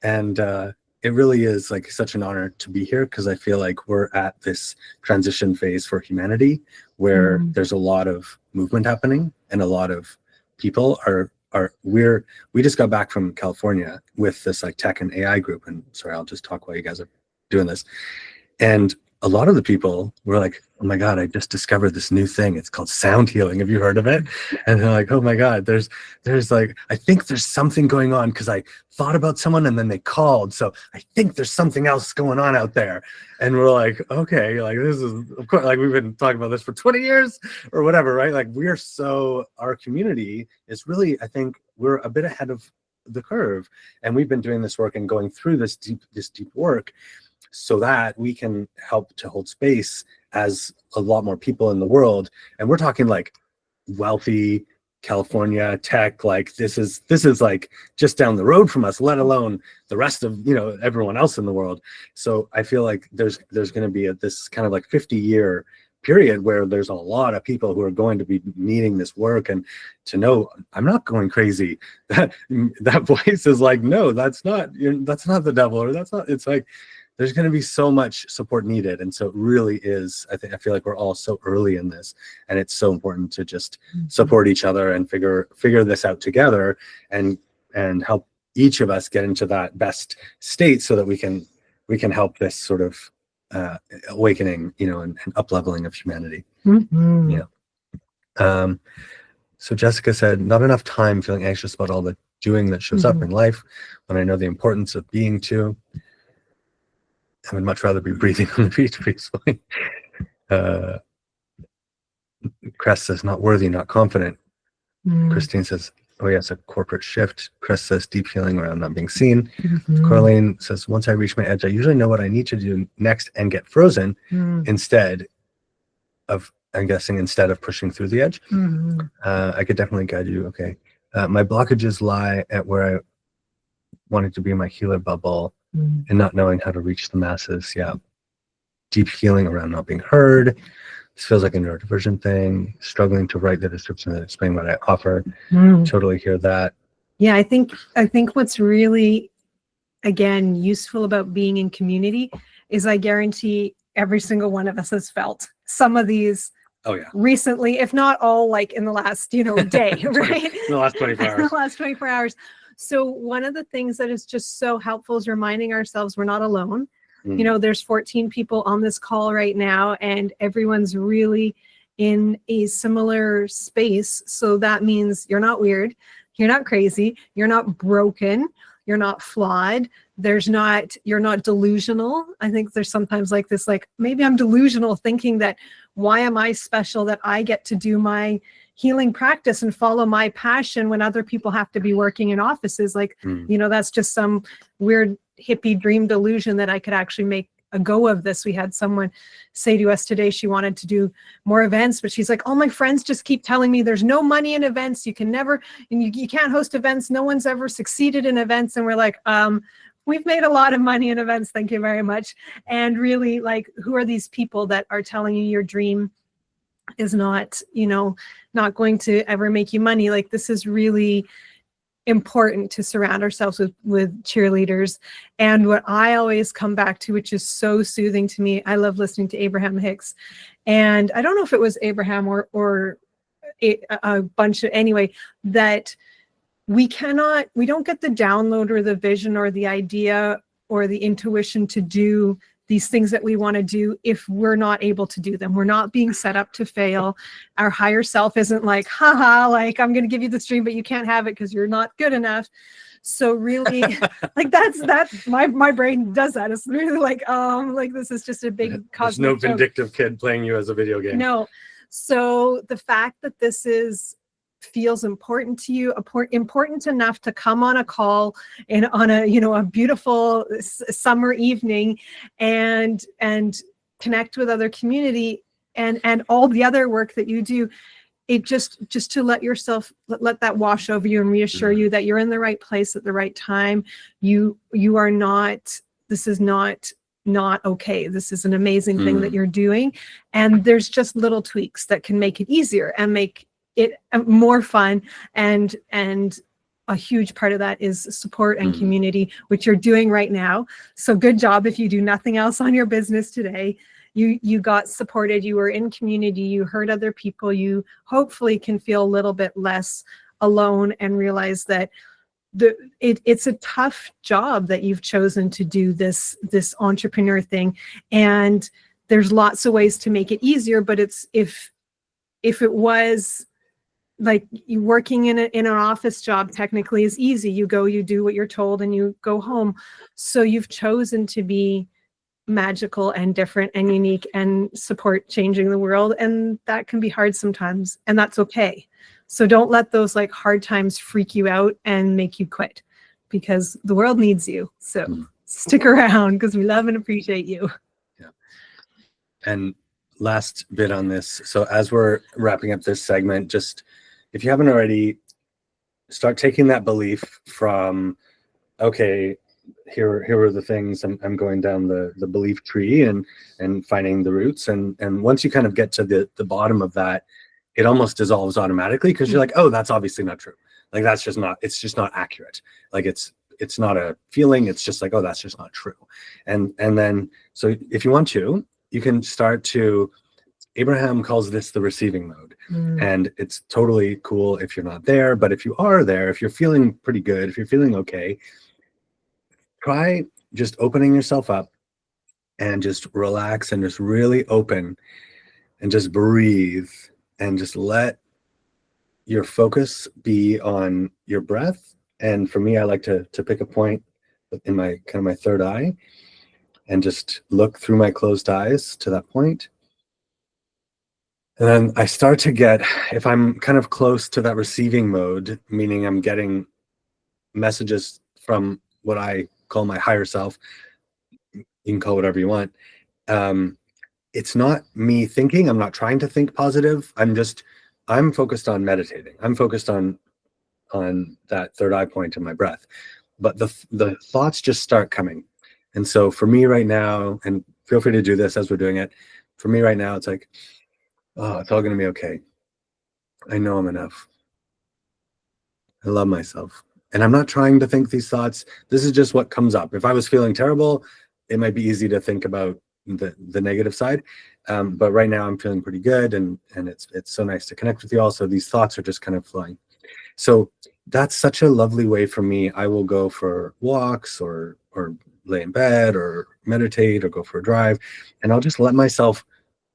And it really is like such an honor to be here, because I feel like we're at this transition phase for humanity where there's a lot of movement happening, and a lot of people we just got back from California with this like tech and AI group. And sorry, I'll just talk while you guys are doing this. And a lot of the people were like, oh my God, I just discovered this new thing. It's called sound healing. Have you heard of it? And they're like, oh my God, there's like, I think there's something going on, because I thought about someone and then they called. So I think there's something else going on out there. And we're like, okay, like this is, of course, like we've been talking about this for 20 years or whatever, right? Like our community is really, I think we're a bit ahead of the curve. And we've been doing this work and going through this deep work, so that we can help to hold space as a lot more people in the world. And we're talking like wealthy California tech, like this is like just down the road from us, let alone the rest of, everyone else in the world. So I feel like there's going to be this kind of like 50-year period where there's a lot of people who are going to be needing this work, and to know I'm not going crazy. That voice is like, no, that's not the devil, or that's not, it's like, there's going to be so much support needed. And so it really is, I feel like we're all so early in this, and it's so important to just support each other and figure this out together, and help each of us get into that best state, so that we can help this sort of awakening, and up-leveling of humanity. So Jessica said, not enough time feeling anxious about all the doing that shows up in life, when I know the importance of being too. I would much rather be breathing on the beach peacefully. Crest says, not worthy, not confident. Christine says, oh yes, a corporate shift. Crest says, deep healing around not being seen. Corleen says, once I reach my edge, I usually know what I need to do next and get frozen instead of pushing through the edge. I could definitely guide you. Okay. My blockages lie at where I wanted to be in my healer bubble, and not knowing how to reach the masses. Yeah. Deep healing around not being heard. This feels like a neurodivergent thing. Struggling to write the description and explain what I offer. Totally hear that. Yeah, I think what's really, again, useful about being in community is I guarantee every single one of us has felt some of these recently, if not all, like in the last, day, right? In the last 24 hours. In the last 24 hours. So one of the things that is just so helpful is reminding ourselves we're not alone. There's 14 people on this call right now, and everyone's really in a similar space. So that means you're not weird, you're not crazy, you're not broken, you're not flawed. You're not delusional. I think there's sometimes like this, like maybe I'm delusional thinking that why am I special that I get to do my healing practice and follow my passion when other people have to be working in offices. Like, that's just some weird hippie dream delusion that I could actually make a go of this. We had someone say to us today she wanted to do more events, but she's like, all my friends just keep telling me there's no money in events. You can never, and you can't host events. No one's ever succeeded in events. And we're like, we've made a lot of money in events. Thank you very much. And really, like, who are these people that are telling you your dream is not, not going to ever make you money? Like, this is really important to surround ourselves with cheerleaders. And what I always come back to, which is so soothing to me, I love listening to Abraham Hicks. And I don't know if it was Abraham or a bunch of, anyway, that we don't get the download or the vision or the idea or the intuition to do these things that we want to do if we're not able to do them. We're not being set up to fail. Our higher self isn't like, haha, like, I'm going to give you this dream, but you can't have it because you're not good enough. So really, like, that's my brain does that. It's really like this is just a big cosmic There's no joke. vindictive kid playing you as a video game. No. So the fact that this feels important to you, important enough to come on a call and on a beautiful summer evening and connect with other community and all the other work that you do, it just to let that wash over you and reassure you that you're in the right place at the right time. You are not, this is not okay. This is an amazing thing that you're doing. And there's just little tweaks that can make it easier and make it more fun, and a huge part of that is support and community, which you're doing right now. So good job. If you do nothing else on your business today, you got supported, you were in community, you heard other people, you hopefully can feel a little bit less alone and realize that it's a tough job that you've chosen to do this entrepreneur thing. And there's lots of ways to make it easier, but it's if it was like you working in an office job, technically is easy. You go, you do what you're told, and you go home. So you've chosen to be magical and different and unique and support changing the world. And that can be hard sometimes, and that's okay. So don't let those like hard times freak you out and make you quit, because the world needs you. So stick around, because we love and appreciate you. Yeah. And last bit on this. So as we're wrapping up this segment, just if you haven't already, start taking that belief from, okay, here are the things. I'm going down the belief tree and finding the roots. And once you kind of get to the bottom of that, it almost dissolves automatically, because you're like, oh, that's obviously not true. Like, it's just not accurate. Like, it's not a feeling. It's just like, oh, that's just not true. And then, so if you want to, you can start to, Abraham calls this the receiving mode. And it's totally cool if you're not there, but if you are there, if you're feeling pretty good, if you're feeling okay, try just opening yourself up and just relax and just really open and just breathe and just let your focus be on your breath. And for me, I like to pick a point in my kind of my third eye and just look through my closed eyes to that point. And then I start to get, if I'm kind of close to that receiving mode, meaning I'm getting messages from what I call my higher self, you can call it whatever you want. It's not me thinking, I'm not trying to think positive. I'm focused on meditating. I'm focused on that third eye point in my breath. But the thoughts just start coming. And so for me right now, and feel free to do this as we're doing it, for me right now, it's like, oh, it's all going to be okay. I know I'm enough. I love myself. And I'm not trying to think these thoughts. This is just what comes up. If I was feeling terrible, it might be easy to think about the negative side. But right now I'm feeling pretty good. And it's so nice to connect with you all. So these thoughts are just kind of flowing. So that's such a lovely way for me. I will go for walks or lay in bed or meditate or go for a drive. And I'll just let myself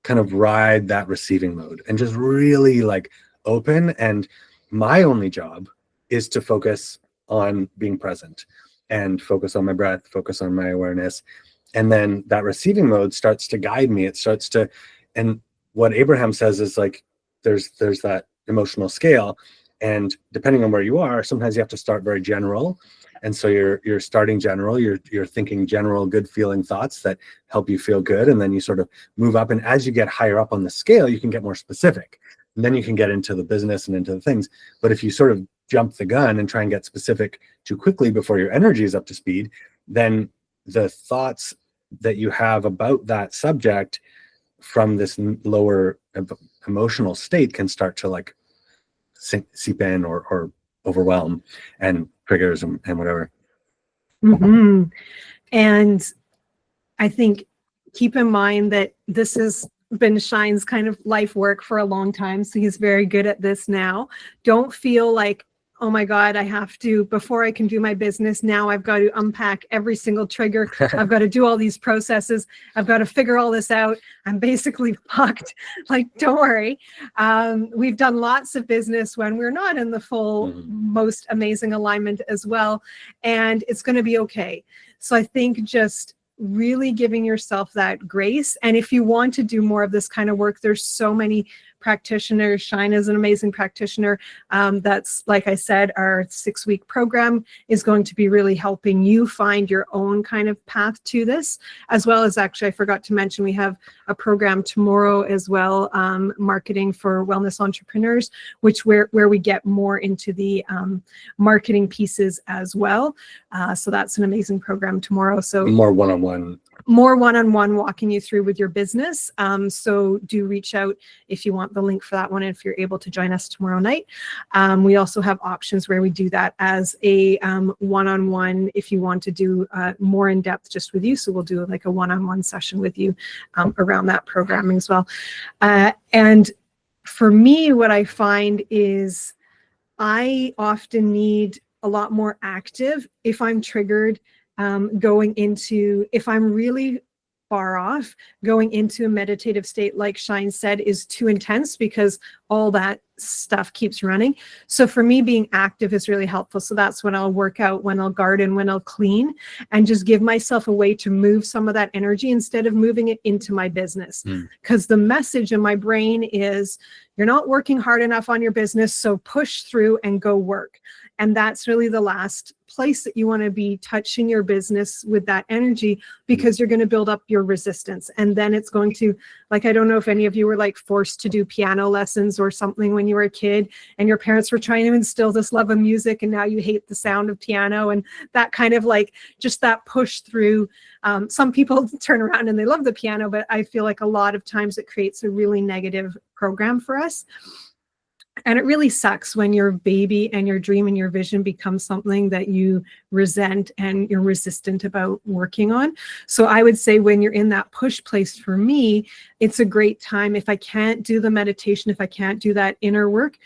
kind of ride that receiving mode and just really like open. And my only job is to focus on being present. and focus on my breath, focus on my awareness. And then that receiving mode starts to guide me. It starts to, and what Abraham says is like, there's that emotional scale. And depending on where you are, sometimes you have to start very general. And so you're starting general, you're thinking general good feeling thoughts that help you feel good. And then you sort of move up. And as you get higher up on the scale, you can get more specific. And then you can get into the business and into the things. But if you sort of jump the gun and try and get specific too quickly before your energy is up to speed, then the thoughts that you have about that subject from this lower emotional state can start to like seep in or overwhelm and triggers and whatever. Mm-hmm. And I think keep in mind that this has been Shine's kind of life work for a long time. So he's very good at this now. Don't feel like, oh my God, I have to, before I can do my business, now I've got to unpack every single trigger. I've got to do all these processes. I've got to figure all this out. I'm basically fucked. Like, don't worry. We've done lots of business when we're not in the full, most amazing alignment as well. And it's going to be okay. So I think just really giving yourself that grace. And if you want to do more of this kind of work, there's so many practitioners. Shine is an amazing practitioner. That's, like I said, our 6-week program is going to be really helping you find your own kind of path to this, as well as, actually, I forgot to mention, we have a program tomorrow as well, marketing for wellness entrepreneurs, which where we get more into the marketing pieces as well. So that's an amazing program tomorrow. So more one-on-one walking you through with your business. So do reach out if you want the link for that one, if you're able to join us tomorrow night. We also have options where we do that as a one-on-one if you want to do more in depth just with you. So we'll do like a one-on-one session with you around that programming as well. And for me, what I find is I often need a lot more active if I'm triggered. Going into, if I'm really far off, going into a meditative state, like Shine said, is too intense because all that stuff keeps running. So for me, being active is really helpful. So that's when I'll work out, when I'll garden, when I'll clean, and just give myself a way to move some of that energy instead of moving it into my business. Because the message in my brain is, you're not working hard enough on your business, so push through and go work. And that's really the last place that you want to be touching your business with that energy, because you're going to build up your resistance. And then it's going to, like, I don't know if any of you were like forced to do piano lessons or something when you were a kid, and your parents were trying to instill this love of music, and now you hate the sound of piano, and that kind of like just that push through. Some people turn around and they love the piano, but I feel like a lot of times it creates a really negative program for us. And it really sucks when your baby and your dream and your vision becomes something that you resent and you're resistant about working on. So I would say when you're in that push place, for me, it's a great time. If I can't do the meditation, if I can't do that inner work,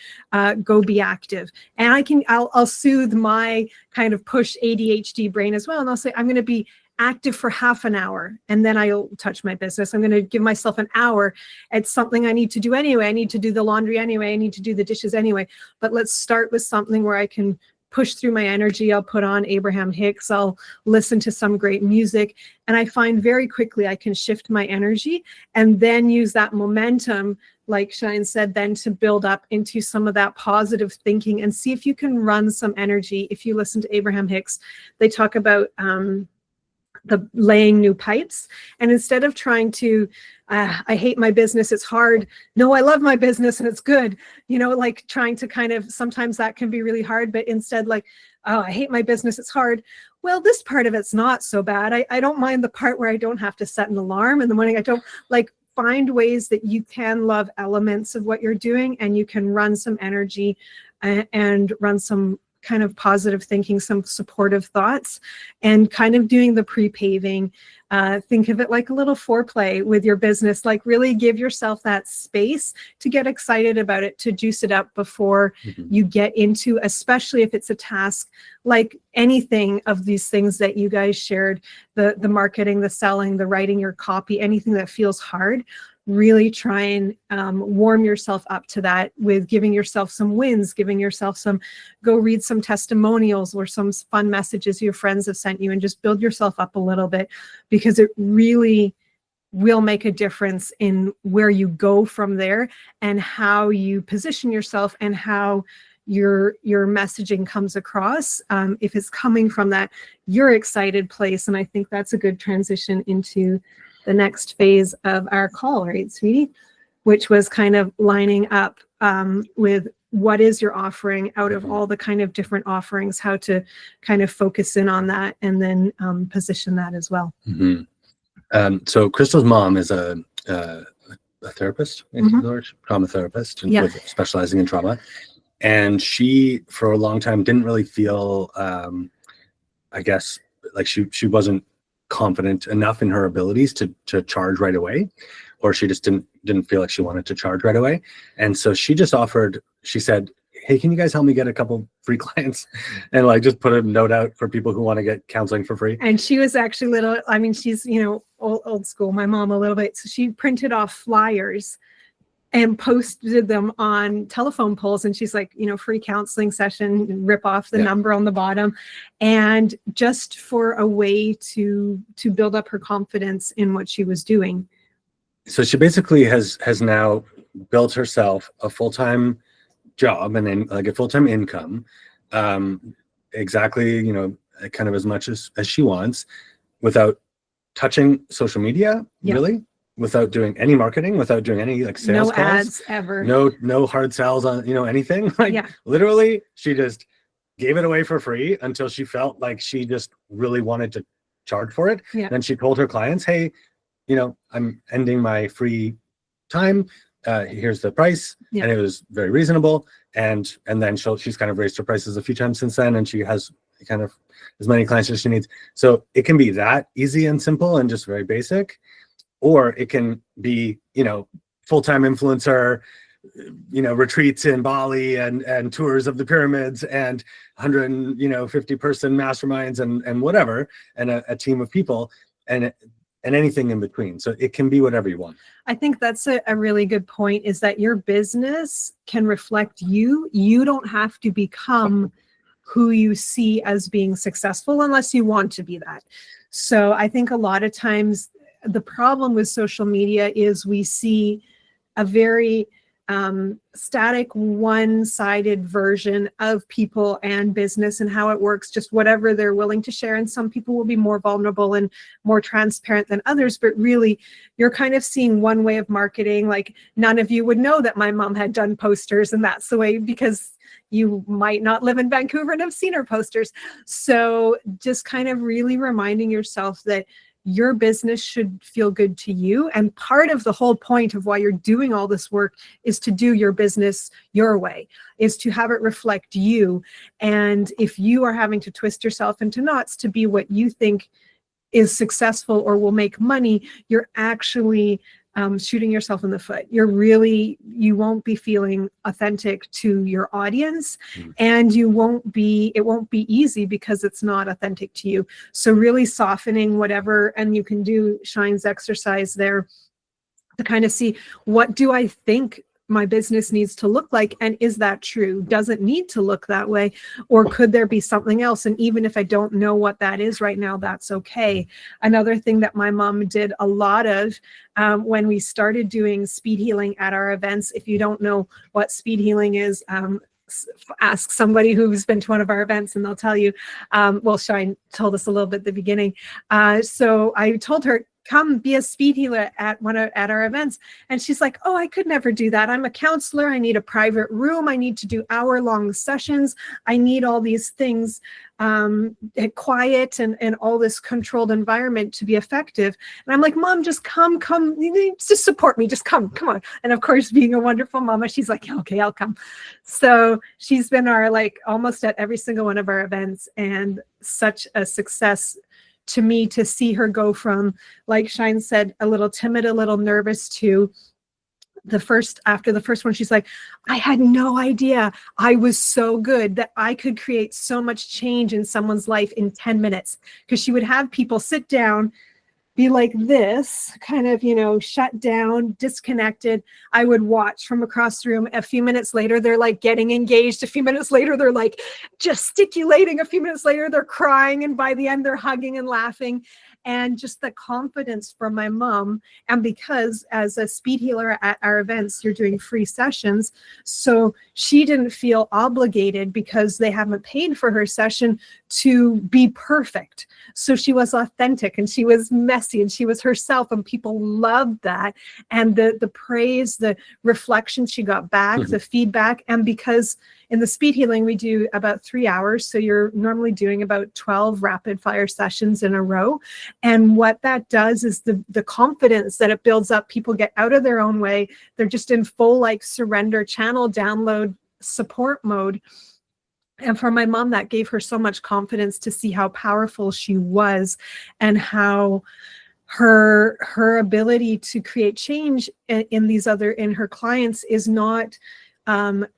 go be active. And I'll soothe my kind of push ADHD brain as well. And I'll say, I'm going to be active for half an hour, and then I'll touch my business. I'm going to give myself an hour. It's something I need to do anyway. I need to do the laundry anyway. I need to do the dishes anyway. But let's start with something where I can push through my energy. I'll put on Abraham Hicks. I'll listen to some great music. And I find very quickly I can shift my energy and then use that momentum, like Shine said, then to build up into some of that positive thinking and see if you can run some energy. If you listen to Abraham Hicks, they talk about the laying new pipes. And instead of trying to, I hate my business, it's hard. No, I love my business and it's good. You know, like trying to kind of, sometimes that can be really hard, but instead like, oh, I hate my business, it's hard. Well, this part of it's not so bad. I don't mind the part where I don't have to set an alarm in the morning. I don't like, find ways that you can love elements of what you're doing, and you can run some energy and run some kind of positive thinking, some supportive thoughts, and kind of doing the pre-paving. Think of it like a little foreplay with your business, like really give yourself that space to get excited about it, to juice it up before you get into, especially if it's a task like anything of these things that you guys shared, the marketing, the selling, the writing your copy, anything that feels hard. really try and warm yourself up to that with giving yourself some wins, giving yourself some, go read some testimonials or some fun messages your friends have sent you, and just build yourself up a little bit, because it really will make a difference in where you go from there and how you position yourself and how your messaging comes across, if it's coming from that you're excited place. And I think that's a good transition into the next phase of our call, right, sweetie? Which was kind of lining up with what is your offering out of all the kind of different offerings, how to kind of focus in on that and then position that as well. So Kristall's mom is a therapist, trauma therapist, and with specializing in trauma. And she, for a long time, didn't really feel, I guess, like she wasn't confident enough in her abilities to charge right away, or she just didn't feel like she wanted to charge right away. And so she just offered, she said, hey, can you guys help me get a couple free clients, and like just put a note out for people who want to get counseling for free. And she was actually little, I mean, she's, you know, old school, my mom a little bit. So she printed off flyers and posted them on telephone poles. And she's like, you know, free counseling session, rip off the number on the bottom. And just for a way to build up her confidence in what she was doing. So she basically has now built herself a full-time job and then like a full-time income, exactly, you know, kind of as much as she wants, without touching social media, really, without doing any marketing, without doing any like sales calls, ads ever, no hard sells on, you know, anything. Like literally she just gave it away for free until she felt like she just really wanted to charge for it. Then she told her clients, hey, you know, I'm ending my free time, here's the price. And it was very reasonable, and then she's kind of raised her prices a few times since then, and she has kind of as many clients as she needs. So it can be that easy and simple and just very basic, or it can be, you know, full-time influencer, you know, retreats in Bali and tours of the pyramids and 150 person masterminds and whatever, and a team of people and anything in between. So it can be whatever you want. I think that's a really good point, is that your business can reflect you. You don't have to become who you see as being successful unless you want to be that. So I think a lot of times the problem with social media is we see a very static, one-sided version of people and business and how it works, just whatever they're willing to share. And some people will be more vulnerable and more transparent than others, but really you're kind of seeing one way of marketing. Like none of you would know that my mom had done posters, and that's the way, because you might not live in Vancouver and have seen her posters. So just kind of really reminding yourself that your business should feel good to you. And part of the whole point of why you're doing all this work is to do your business your way, is to have it reflect you. And if you are having to twist yourself into knots to be what you think is successful or will make money, you're actually shooting yourself in the foot. You won't be feeling authentic to your audience, and it won't be easy because it's not authentic to you. So really softening whatever, and you can do Shine's exercise there to kind of see, what do I think my business needs to look like, and is that true? Does it need to look that way, or could there be something else? And even if I don't know what that is right now, that's okay. Another thing that my mom did a lot of when we started doing speed healing at our events, if you don't know what speed healing is, ask somebody who's been to one of our events and they'll tell you. Well, Shine told us a little bit at the beginning. So I told her, come be a speed healer at our events. And she's like, oh, I could never do that. I'm a counselor. I need a private room. I need to do hour-long sessions. I need all these things, quiet and all this controlled environment to be effective. And I'm like, Mom, just come, just support me. Just come on. And of course, being a wonderful mama, she's like, okay, I'll come. So she's been almost at every single one of our events, and such a success to me to see her go from, like Shine said, a little timid, a little nervous, to after the first one, she's like, I had no idea I was so good that I could create so much change in someone's life in 10 minutes. Because she would have people sit down be like this, kind of, shut down, disconnected. I would watch from across the room. A few minutes later, they're like getting engaged. A few minutes later, they're like gesticulating. A few minutes later, they're crying. And by the end, they're hugging and laughing. And just the confidence from my mom. And because as a speed healer at our events, you're doing free sessions. So she didn't feel obligated because they haven't paid for her session to be perfect. So she was authentic and she was messy and she was herself, and people loved that. And the praise, the reflection she got back, the feedback. And because in the speed healing, we do about 3 hours. So you're normally doing about 12 rapid fire sessions in a row. And what that does is the confidence that it builds up, people get out of their own way. They're just in full like surrender, channel, download, support mode. And for my mom, that gave her so much confidence to see how powerful she was and how her ability to create change in her clients is not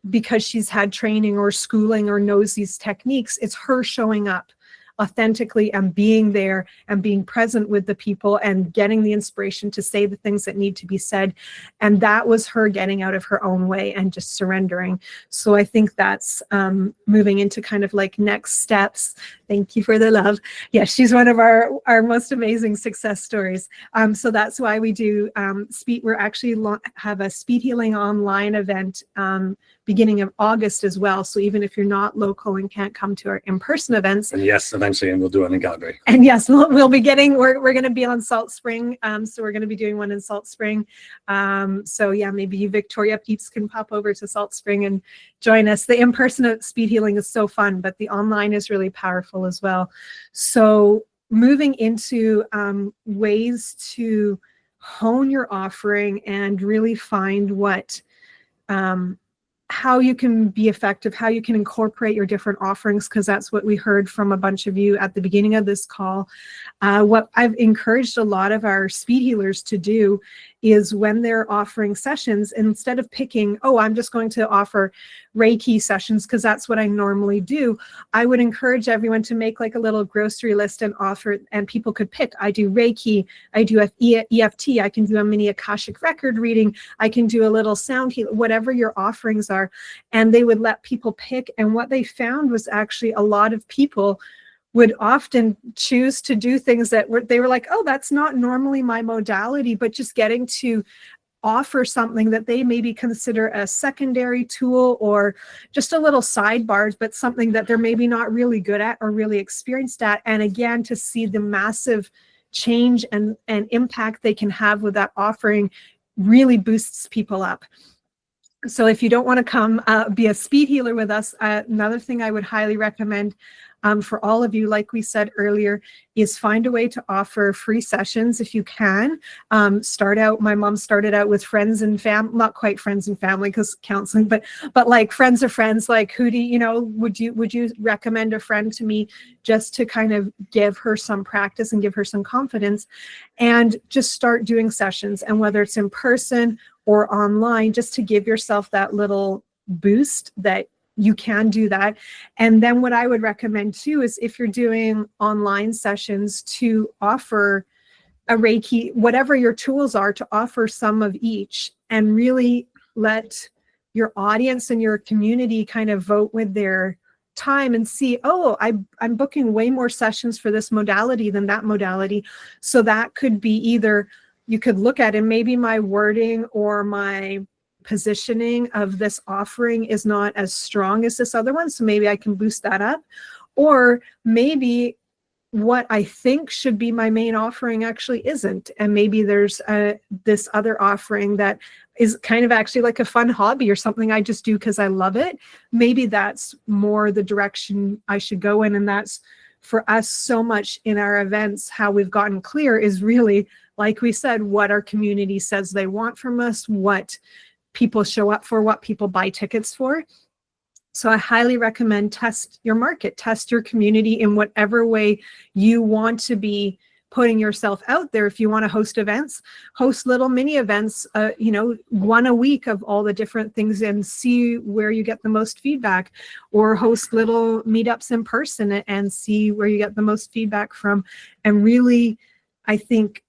because she's had training or schooling or knows these techniques. It's her showing up authentically and being there and being present with the people and getting the inspiration to say the things that need to be said. And that was her getting out of her own way and just surrendering. So I think that's moving into kind of like next steps. Thank you for the love. Yeah, she's one of our most amazing success stories. So that's why we do speed. We're actually have a speed healing online event beginning of August as well. So even if you're not local and can't come to our in-person events. And yes, eventually, and we'll do it in Calgary. And yes, we'll be we're going to be on Salt Spring. So we're going to be doing one in Salt Spring. So yeah, maybe you Victoria peeps can pop over to Salt Spring and join us. The in-person speed healing is so fun, but the online is really powerful as well. So moving into ways to hone your offering and really find how you can be effective, how you can incorporate your different offerings, because that's what we heard from a bunch of you at the beginning of this call. What I've encouraged a lot of our speed healers to do is when they're offering sessions, instead of picking, oh, I'm just going to offer Reiki sessions because that's what I normally do, I would encourage everyone to make like a little grocery list and offer, and people could pick, I do Reiki, I do EFT, I can do a mini Akashic record reading, I can do a little sound heal, whatever your offerings are. And they would let people pick. And what they found was actually a lot of people would often choose to do things that they were like, oh, that's not normally my modality, but just getting to offer something that they maybe consider a secondary tool or just a little sidebar, but something that they're maybe not really good at or really experienced at. And again, to see the massive change and impact they can have with that offering really boosts people up. So if you don't want to come be a speed healer with us, another thing I would highly recommend for all of you, like we said earlier, is find a way to offer free sessions if you can. My mom started out with friends and family, not quite friends and family because counseling, but like friends of friends, like would you recommend a friend to me just to kind of give her some practice and give her some confidence, and just start doing sessions. And whether it's in person or online, just to give yourself that little boost that you can do that. And then what I would recommend too is if you're doing online sessions, to offer a Reiki, whatever your tools are, to offer some of each and really let your audience and your community kind of vote with their time and see, oh, I'm booking way more sessions for this modality than that modality. So that could be either, you could look at, and maybe my wording or my positioning of this offering is not as strong as this other one, so maybe I can boost that up. Or maybe what I think should be my main offering actually isn't, and maybe there's this other offering that is kind of actually like a fun hobby or something I just do because I love it. Maybe that's more the direction I should go in. And that's, for us, so much in our events, how we've gotten clear is really, like we said, what our community says they want from us, what people show up for, what people buy tickets for. So I highly recommend test your market, test your community in whatever way you want to be putting yourself out there. If you want to host events, host little mini events, one a week of all the different things and see where you get the most feedback, or host little meetups in person and see where you get the most feedback from. And really, I think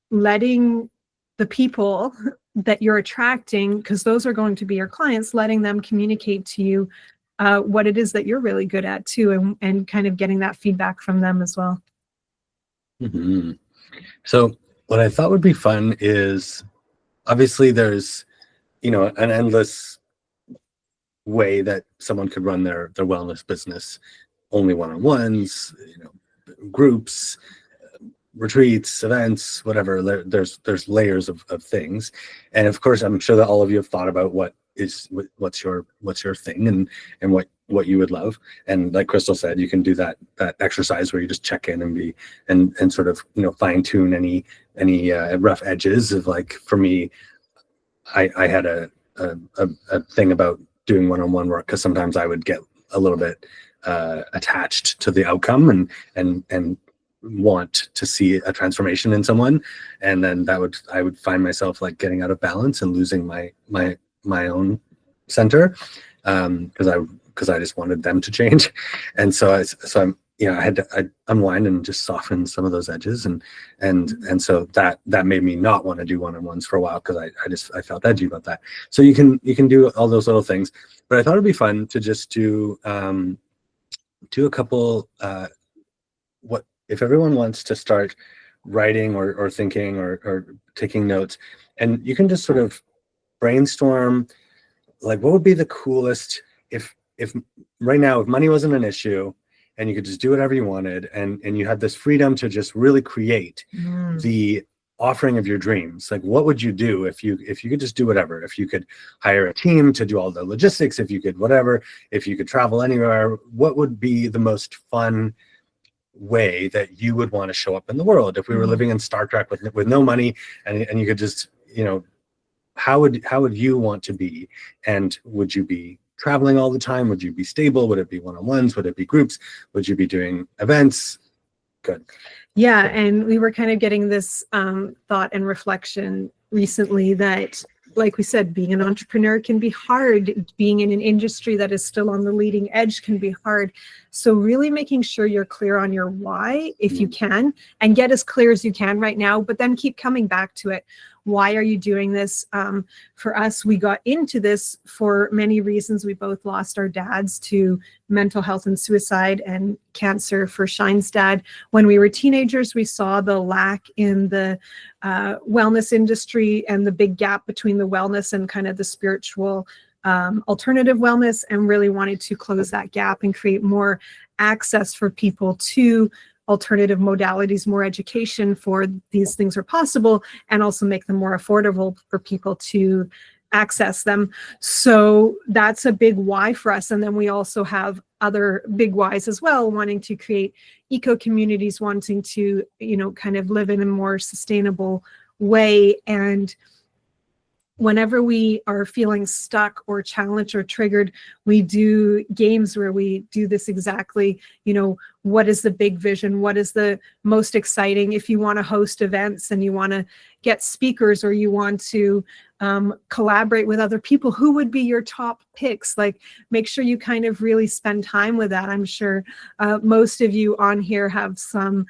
letting the people that you're attracting, because those are going to be your clients, letting them communicate to you what it is that you're really good at too, and kind of getting that feedback from them as well. Mm-hmm. So what I thought would be fun is, obviously there's, you know, an endless way that someone could run their wellness business, only one-on-ones, you know, groups, retreats, events, whatever. There's layers of things, and of course I'm sure that all of you have thought about what's your thing, and what you would love. And like Kristall said, you can do that exercise where you just check in and be and sort of, you know, fine tune any rough edges of, like, for me, I had a thing about doing one-on-one work, because sometimes I would get a little bit attached to the outcome and want to see a transformation in someone, and then I would find myself like getting out of balance and losing my own center, because I just wanted them to change. And so I'm, you know, I had to unwind and just soften some of those edges, and so that made me not want to do one-on-ones for a while, because I felt edgy about that. So you can do all those little things, but I thought it'd be fun to just do a couple. What if everyone wants to start writing or thinking or taking notes, and you can just sort of brainstorm, like, what would be the coolest if right now, if money wasn't an issue and you could just do whatever you wanted, and you had this freedom to just really create the offering of your dreams, like, what would you do if you could just do whatever? If you could hire a team to do all the logistics, if you could whatever, if you could travel anywhere, what would be the most fun way that you would want to show up in the world? If we were living in Star Trek with no money, and you could just, you know, how would you want to be? And would you be traveling all the time? Would you be stable? Would it be one-on-ones? Would it be groups? Would you be doing events? Good. Yeah, and we were kind of getting this thought and reflection recently that, like we said, being an entrepreneur can be hard. Being in an industry that is still on the leading edge can be hard. So really making sure you're clear on your why, if you can, and get as clear as you can right now, but then keep coming back to it. Why are you doing this? For us, we got into this for many reasons. We both lost our dads to mental health and suicide and cancer. For Shine's dad, when we were teenagers, we saw the lack in the wellness industry and the big gap between the wellness and kind of the spiritual alternative wellness, and really wanted to close that gap and create more access for people to alternative modalities, more education for these things are possible, and also make them more affordable for people to access them. So that's a big why for us. And then we also have other big whys as well, wanting to create eco communities, wanting to, you know, kind of live in a more sustainable way. And whenever we are feeling stuck or challenged or triggered, we do games where we do this exactly, you know, what is the big vision? What is the most exciting? If you want to host events and you want to get speakers, or you want to collaborate with other people, who would be your top picks? Like, make sure you kind of really spend time with that. I'm sure most of you on here have some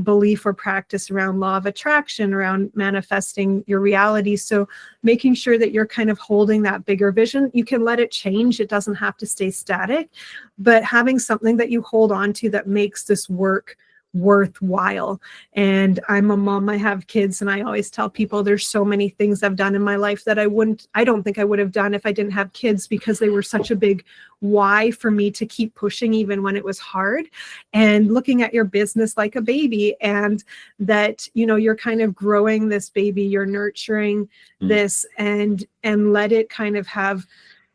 belief or practice around law of attraction, around manifesting your reality. So making sure that you're kind of holding that bigger vision. You can let it change. It doesn't have to stay static, but having something that you hold on to that makes this work worthwhile. And I'm a mom, I have kids, and I always tell people there's so many things I've done in my life that I don't think I would have done if I didn't have kids, because they were such a big why for me to keep pushing even when it was hard. And looking at your business like a baby, and that, you know, you're kind of growing this baby, you're nurturing this, and let it kind of have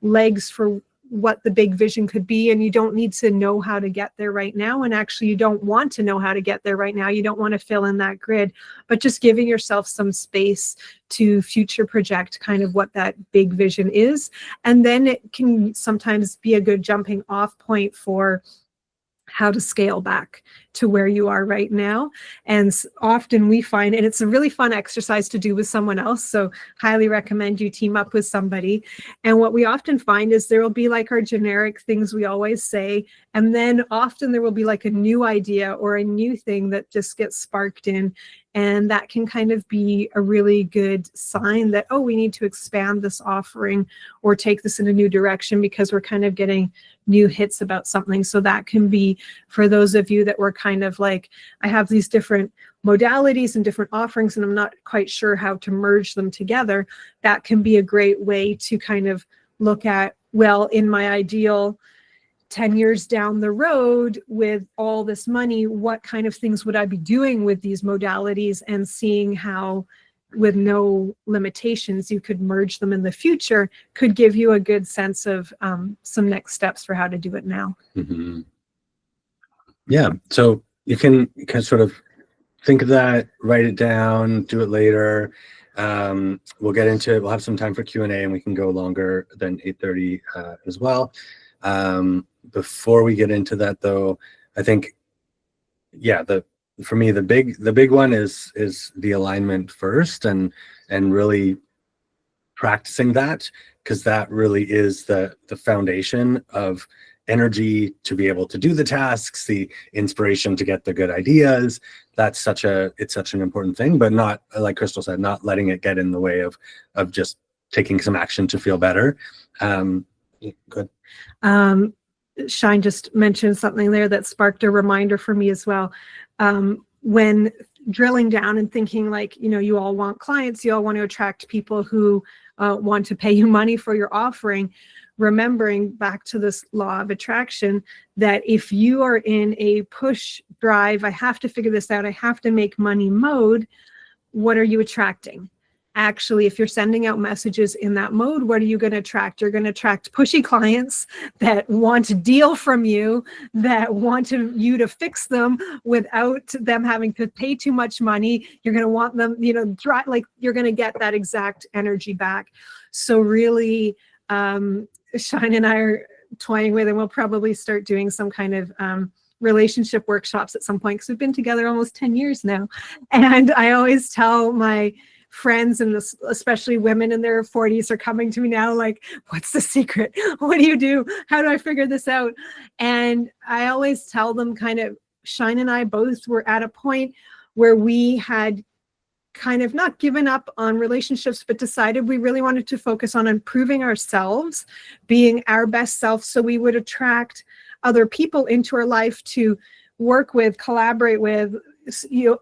legs for what the big vision could be. And you don't need to know how to get there right now. And actually, you don't want to know how to get there right now. You don't want to fill in that grid, but just giving yourself some space to future project kind of what that big vision is. And then it can sometimes be a good jumping off point for how to scale back to where you are right now. And often we find, and it's a really fun exercise to do with someone else, so highly recommend you team up with somebody. And what we often find is there will be like our generic things we always say, and then often there will be like a new idea or a new thing that just gets sparked in. And that can kind of be a really good sign that, oh, we need to expand this offering or take this in a new direction because we're kind of getting new hits about something. So that can be for those of you that were kind of like, I have these different modalities and different offerings and I'm not quite sure how to merge them together. That can be a great way to kind of look at, well, in my ideal 10 years down the road with all this money, what kind of things would I be doing with these modalities, and seeing how with no limitations you could merge them in the future could give you a good sense of some next steps for how to do it now. Mm-hmm. Yeah, so you can sort of think of that, write it down, do it later. We'll get into it. We'll have some time for Q&A and we can go longer than 8:30 as well. Before we get into that though, I think, yeah, for me, the big one is the alignment first, and really practicing that, because that really is the foundation of energy to be able to do the tasks, the inspiration to get the good ideas. It's such an important thing, but not, like Kristall said, not letting it get in the way of just taking some action to feel better. Good. Shine just mentioned something there that sparked a reminder for me as well. When drilling down and thinking, like, you all want clients, you all want to attract people who want to pay you money for your offering, remembering back to this law of attraction, that if you are in a push drive, I have to figure this out, I have to make money mode, what are you attracting? Actually, if you're sending out messages in that mode, what are you going to attract? You're going to attract pushy clients that want to deal from you, that want you to fix them without them having to pay too much money. You're going to want them, you're going to get that exact energy back. So really, Shine and I are toying with, and we'll probably start doing some kind of relationship workshops at some point, because we've been together almost 10 years now. And I always tell my friends, and especially women in their 40s, are coming to me now like, what's the secret? What do you do? How do I figure this out? And I always tell them, kind of, Shine and I both were at a point where we had kind of not given up on relationships, but decided we really wanted to focus on improving ourselves, being our best self, so we would attract other people into our life to work with, collaborate with,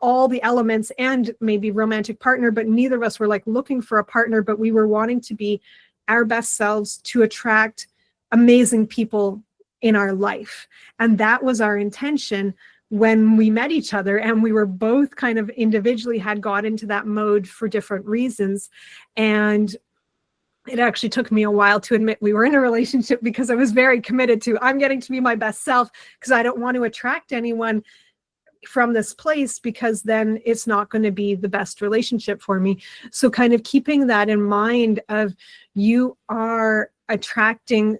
all the elements, and maybe romantic partner. But neither of us were like looking for a partner, but we were wanting to be our best selves to attract amazing people in our life. And that was our intention when we met each other, and we were both kind of individually had got into that mode for different reasons. And it actually took me a while to admit we were in a relationship, because I was very committed to, I'm getting to be my best self, because I don't want to attract anyone from this place, because then it's not going to be the best relationship for me. So kind of keeping that in mind, of you are attracting,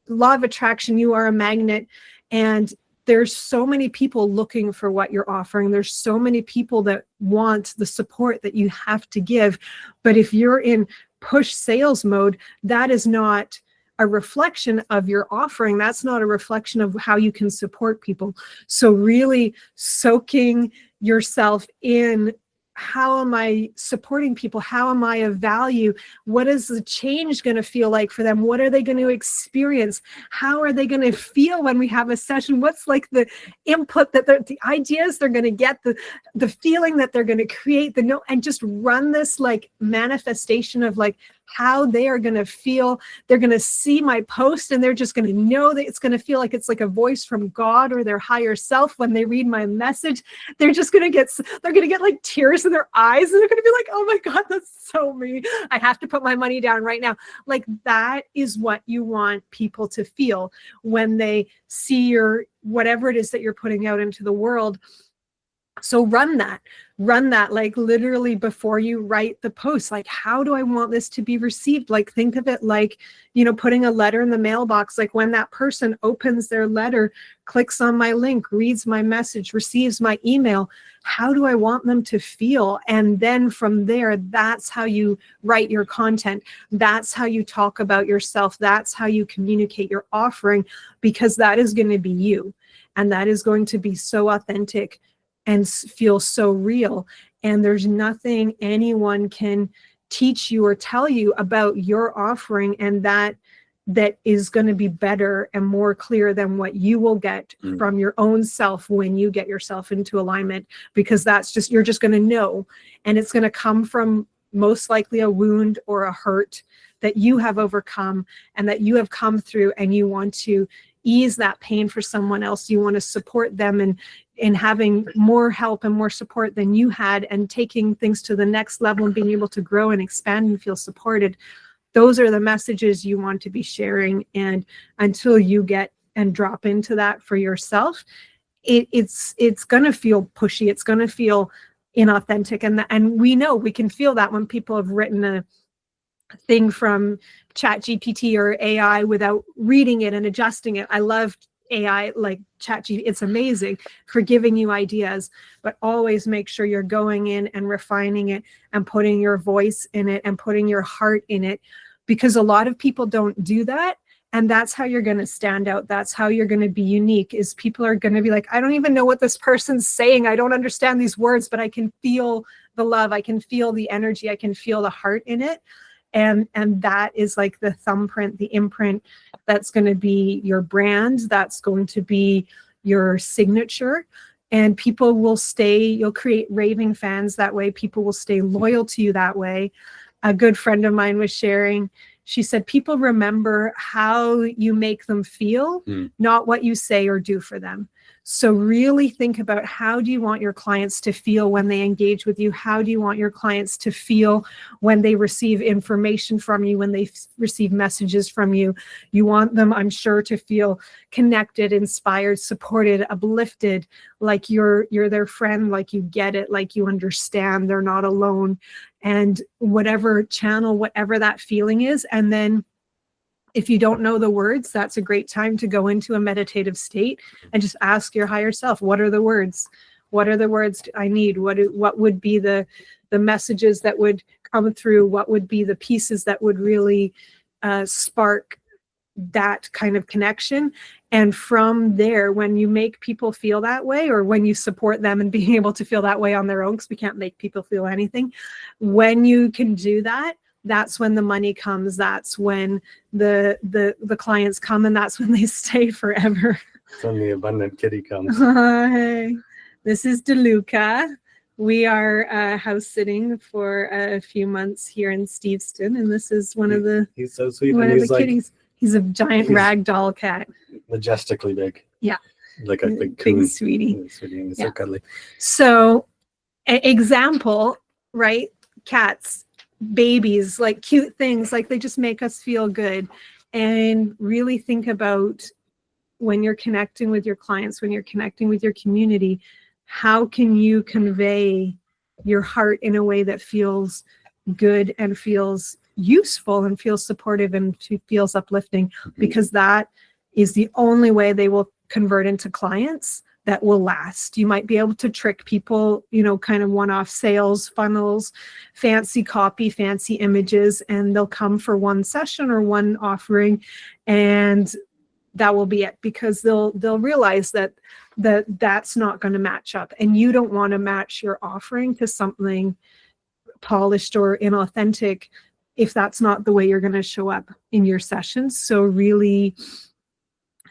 law of attraction, you are a magnet, and there's so many people looking for what you're offering. There's so many people that want the support that you have to give. But if you're in push sales mode, that is not a reflection of your offering. That's not a reflection of how you can support people. So really soaking yourself in, how am I supporting people? How am I of value? What is the change going to feel like for them? What are they going to experience? How are they going to feel when we have a session? What's like the input that the ideas they're going to get, the feeling that they're going to create, and just run this like manifestation of like how they are going to feel. They're going to see my post, and they're just going to know that it's going to feel like it's like a voice from God or their higher self when they read my message. They're just going to get like tears in their eyes, and they're going to be like, oh my God, that's so me. I have to put my money down right now. Like, that is what you want people to feel when they see your, whatever it is that you're putting out into the world. So run that like literally before you write the post. Like, how do I want this to be received? Like, think of it like, putting a letter in the mailbox. Like, when that person opens their letter, clicks on my link, reads my message, receives my email, how do I want them to feel? And then from there, that's how you write your content. That's how you talk about yourself. That's how you communicate your offering, because that is going to be you. And that is going to be so authentic and feel so real. And there's nothing anyone can teach you or tell you about your offering, and that is going to be better and more clear than what you will get from your own self when you get yourself into alignment, because that's just, you're just going to know, and it's going to come from most likely a wound or a hurt that you have overcome and that you have come through, and you want to ease that pain for someone else. You want to support them in having more help and more support than you had, and taking things to the next level and being able to grow and expand and feel supported. Those are the messages you want to be sharing. And until you get and drop into that for yourself, it's going to feel pushy. It's going to feel inauthentic. And we know we can feel that when people have written a thing from ChatGPT or AI without reading it and adjusting it. I love AI like ChatGPT. It's amazing for giving you ideas, but always make sure you're going in and refining it and putting your voice in it and putting your heart in it, because a lot of people don't do that. And that's how you're going to stand out. That's how you're going to be unique, is people are going to be like, I don't even know what this person's saying. I don't understand these words, but I can feel the love. I can feel the energy. I can feel the heart in it. And that is like the thumbprint, the imprint, that's going to be your brand. That's going to be your signature. And people will stay, you'll create raving fans that way. People will stay loyal to you that way. A good friend of mine was sharing, she said, people remember how you make them feel, not what you say or do for them. So really think about, how do you want your clients to feel when they engage with you? How do you want your clients to feel when they receive information from you, when they receive messages from you? You want them, I'm sure, to feel connected, inspired, supported, uplifted, like you're their friend, like you get it, like you understand, they're not alone. And whatever channel, whatever that feeling is. And then if you don't know the words, that's a great time to go into a meditative state and just ask your higher self, what are the words? What are the words I need? What would be the messages that would come through? What would be the pieces that would really spark that kind of connection? And from there, when you make people feel that way, or when you support them and being able to feel that way on their own, because we can't make people feel anything, when you can do that, that's when the money comes. That's when the clients come, and that's when they stay forever. It's when the abundant kitty comes. Hi, this is DeLuca. We are house sitting for a few months here in Steveston, and this is one of the He's so sweet. one And of he's the like kitties. He's a giant rag doll cat. majestically big. Yeah. Like a big coon. Big sweetie. Big sweetie. He's Yeah. so cuddly. So, example, right? Cats, babies, like cute things, like they just make us feel good. And really think about, when you're connecting with your clients, when you're connecting with your community, how can you convey your heart in a way that feels good and feels useful and feels supportive and feels uplifting? Because that is the only way they will convert into clients that will last. You might be able to trick people, kind of one-off sales funnels, fancy copy, fancy images, and they'll come for one session or one offering, and that will be it, because they'll realize that's not going to match up, and you don't want to match your offering to something polished or inauthentic if that's not the way you're going to show up in your sessions. So really,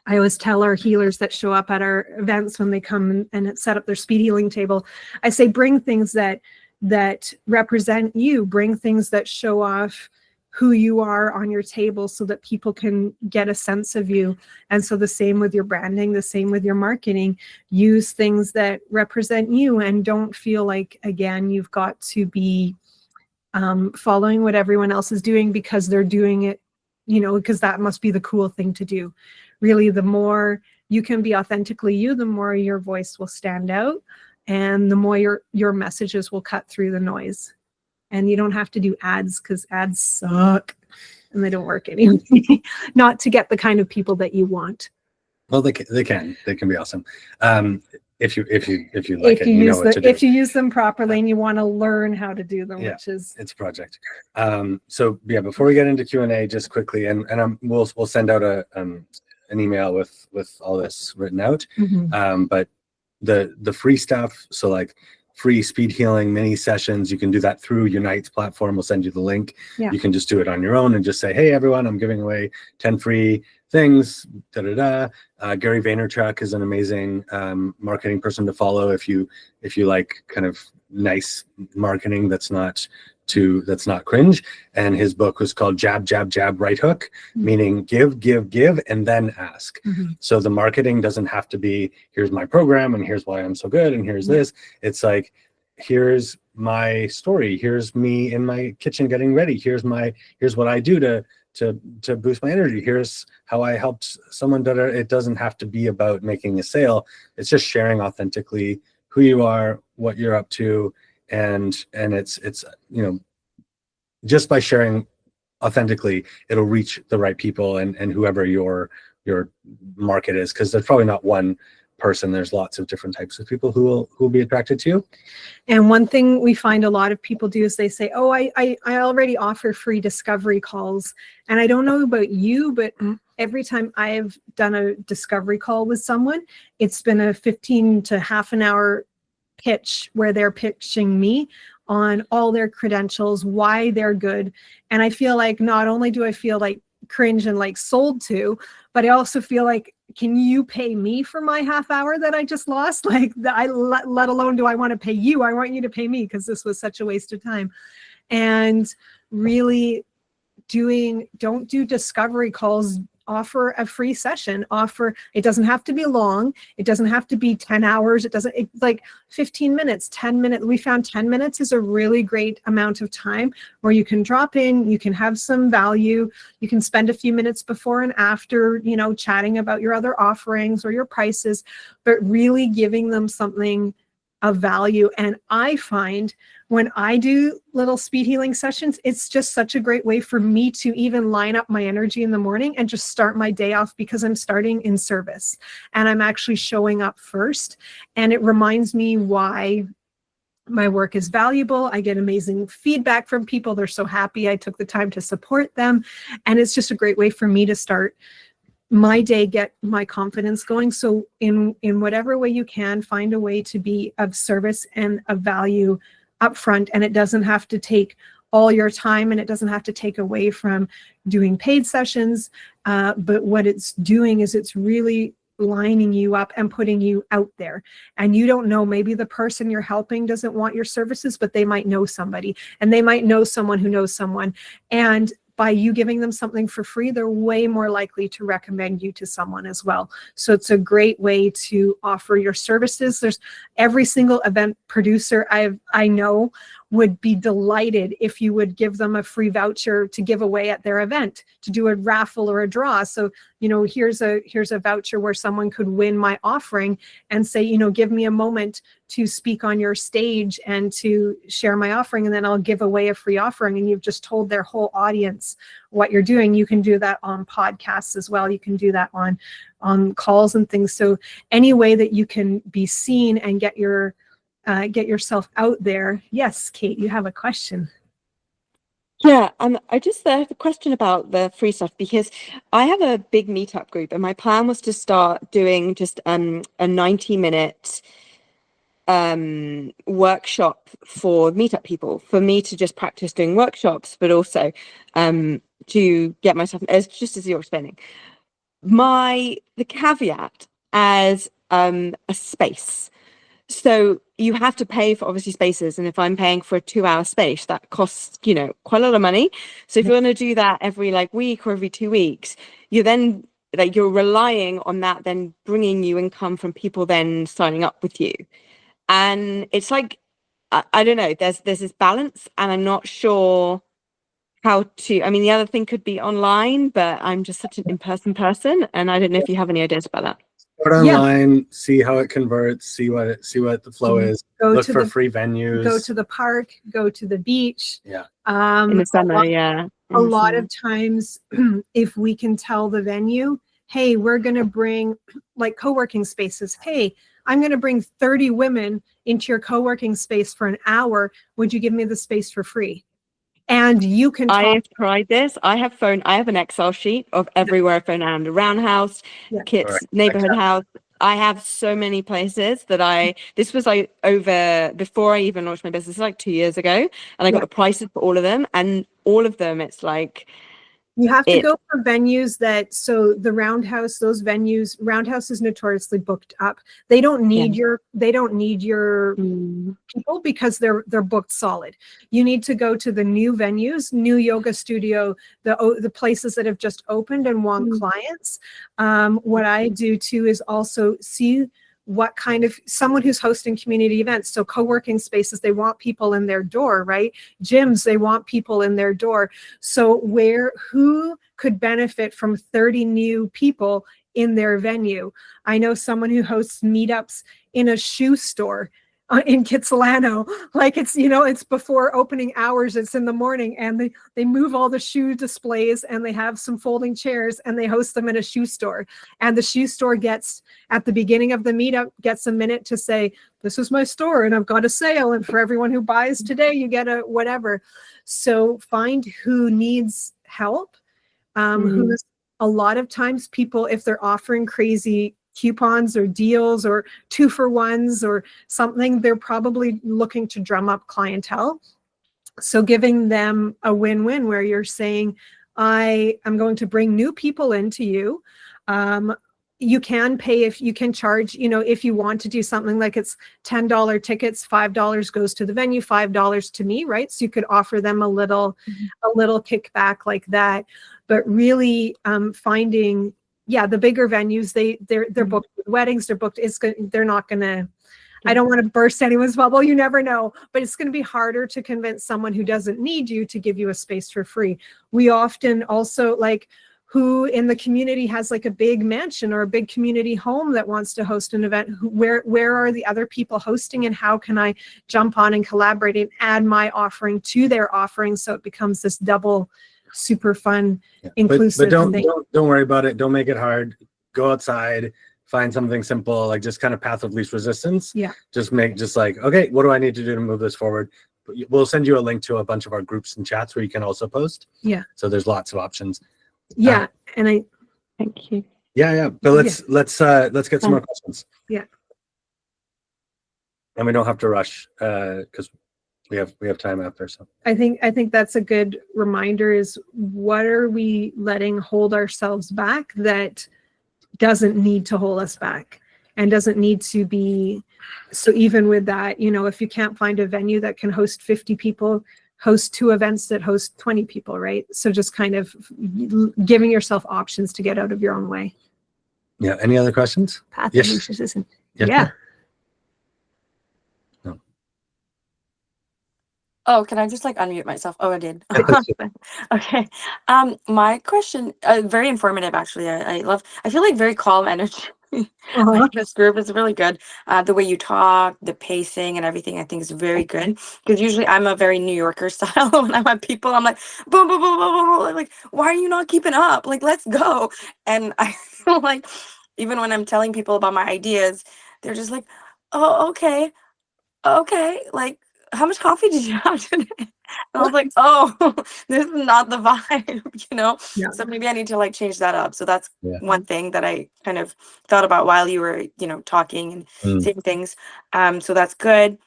I always tell our healers that show up at our events, when they come and set up their speed healing table, I say, bring things that represent you, bring things that show off who you are on your table, so that people can get a sense of you. And so the same with your branding, the same with your marketing. Use things that represent you, and don't feel like, again, you've got to be following what everyone else is doing because they're doing it, because that must be the cool thing to do. Really, the more you can be authentically you, the more your voice will stand out, and the more your messages will cut through the noise. And you don't have to do ads, because ads suck and they don't work anyway. Not to get the kind of people that you want. Well, they can be awesome. If you like it, you know what to do. If you use them properly and you want to learn how to do them, which is it's a project. So yeah, before we get into Q&A, just quickly, and we'll send out an email with all this written out. But the free stuff, so like free speed healing mini sessions, you can do that through Unite's platform. We'll send you the link. Yeah. You can just do it on your own and just say, hey everyone, I'm giving away 10 free things, Gary Vaynerchuk is an amazing marketing person to follow if you like kind of nice marketing that's not cringe. And his book was called Jab, Jab, Jab, Right Hook, meaning give, and then ask. So the marketing doesn't have to be, here's my program and here's why I'm so good and here's this. It's like, here's my story. Here's me in my kitchen getting ready. Here's what I do to boost my energy. Here's how I helped someone better. It doesn't have to be about making a sale. It's just sharing authentically who you are, what you're up to, and it's just by sharing authentically, it'll reach the right people and whoever your market is, because there's probably not one person. There's lots of different types of people who will be attracted to you. And one thing we find a lot of people do is they say, oh, I already offer free discovery calls. And I don't know about you, but every time I've done a discovery call with someone, it's been a 15 to half an hour pitch where they're pitching me on all their credentials, why they're good. And I feel like not only do I feel like cringe and like sold to, but I also feel like, can you pay me for my half hour that I just lost? Like, let alone do I want to pay you? I want you to pay me because this was such a waste of time. And really don't do discovery calls. Offer a free session. It doesn't have to be long. It doesn't have to be 10 hours. It's like 15 minutes, 10 minutes. We found 10 minutes is a really great amount of time where you can drop in, you can have some value, you can spend a few minutes before and after, chatting about your other offerings or your prices, but really giving them something of value. And I find when I do little speed healing sessions, it's just such a great way for me to even line up my energy in the morning and just start my day off, because I'm starting in service and I'm actually showing up first. And it reminds me why my work is valuable. I get amazing feedback from people. They're so happy I took the time to support them. And it's just a great way for me to start my day, get my confidence going. So in whatever way you can, find a way to be of service and of value up front. And it doesn't have to take all your time, and it doesn't have to take away from doing paid sessions. But what it's doing is it's really lining you up and putting you out there. And you don't know, maybe the person you're helping doesn't want your services, but they might know somebody, and they might know someone who knows someone. And by you giving them something for free, they're way more likely to recommend you to someone as well. So it's a great way to offer your services. There's every single event producer I know would be delighted if you would give them a free voucher to give away at their event, to do a raffle or a draw. So, here's a voucher where someone could win my offering and say, give me a moment to speak on your stage and to share my offering, and then I'll give away a free offering. And you've just told their whole audience what you're doing. You can do that on podcasts as well. You can do that on calls and things. So any way that you can be seen and get yourself out there. Yes, Kate, you have a question. Yeah, I just have a question about the free stuff, because I have a big meetup group, and my plan was to start doing just a 90-minute workshop for meetup people, for me to just practice doing workshops, but also to get myself, as you're explaining. The caveat as a space. So you have to pay for obviously spaces, and if I'm paying for a 2-hour space, that costs quite a lot of money. So if you're going to do that every week or every 2 weeks, you're then you're relying on that then bringing you income from people then signing up with you, and it's I don't know. There's this balance, and I'm not sure how to. I mean, the other thing could be online, but I'm just such an in-person person, and I don't know if you have any ideas about that. Put online, see how it converts, see what the flow is. Look for free venues. Go to the park, go to the beach. Yeah. In the summer, a lot of times, if we can tell the venue, hey, we're going to bring co-working spaces. Hey, I'm going to bring 30 women into your co-working space for an hour. Would you give me the space for free? And you can talk. I've tried this. I have an Excel sheet of everywhere I've phoned around the roundhouse, Kit's neighborhood house. I have so many places that this was like over before I even launched my business, like 2 years ago, and I got the prices for all of them, and all of them, it's like, you have to go for venues that, so the Roundhouse, those venues, Roundhouse is notoriously booked up. They don't need your people because they're booked solid. You need to go to the new venues, new yoga studio, the places that have just opened and want clients. What I do too is also see what kind of someone who's hosting community events. So co-working spaces, they want people in their door, right? Gyms, they want people in their door. So who could benefit from 30 new people in their venue? I know someone who hosts meetups in a shoe store in Kitsilano. Like it's before opening hours, it's in the morning, and they move all the shoe displays and they have some folding chairs and they host them in a shoe store. And the shoe store gets, at the beginning of the meetup, gets a minute to say, this is my store and I've got a sale, and for everyone who buys today, you get a whatever. So find who needs help. Who's a lot of times people, if they're offering crazy coupons or deals or 2-for-1s or something, they're probably looking to drum up clientele. So giving them a win-win where you're saying, I am going to bring new people into you. You can pay, if you can charge, if you want to do something like it's $10 tickets, $5 goes to the venue, $5 to me, right? So you could offer them a little kickback like that. But really finding, the bigger venues, they're booked with weddings, they're booked. They're not gonna. I don't want to burst anyone's bubble. You never know, but it's going to be harder to convince someone who doesn't need you to give you a space for free. We often also, like, who in the community has like a big mansion or a big community home that wants to host an event? Where are the other people hosting, and how can I jump on and collaborate and add my offering to their offering so it becomes this double super fun, inclusive thing. Don't worry about it. Don't make it hard. Go outside, find something simple, like just kind of path of least resistance. Yeah. Just like, okay, what do I need to do to move this forward? We'll send you a link to a bunch of our groups and chats where you can also post. Yeah. So there's lots of options. Yeah. And thank you. Yeah. But let's get some more questions. Yeah. And we don't have to rush because we have time after. So I think that's a good reminder, is what are we letting hold ourselves back that doesn't need to hold us back and doesn't need to be. So even with that, if you can't find a venue that can host 50 people, host 2 events that host 20 people, right? So just kind of giving yourself options to get out of your own way. Yeah. Any other questions? Path yes. of least resistance. Yes. Yeah. No. Oh, can I just like unmute myself? Oh, I did. Okay. My question, very informative actually. I feel like very calm energy. Like this group is really good. The way you talk, the pacing and everything, I think is very good. Because usually I'm a very New Yorker style. When I'm at people, I'm like, boom, boom, boom, boom, boom, boom. Like, why are you not keeping up? Like, let's go. And I feel like even when I'm telling people about my ideas, they're just like, oh, okay. Like, how much coffee did you have today? And I was like, oh, this is not the vibe, Yeah. So maybe I need to like change that up. So that's one thing that I kind of thought about while you were, talking and saying things. So that's good.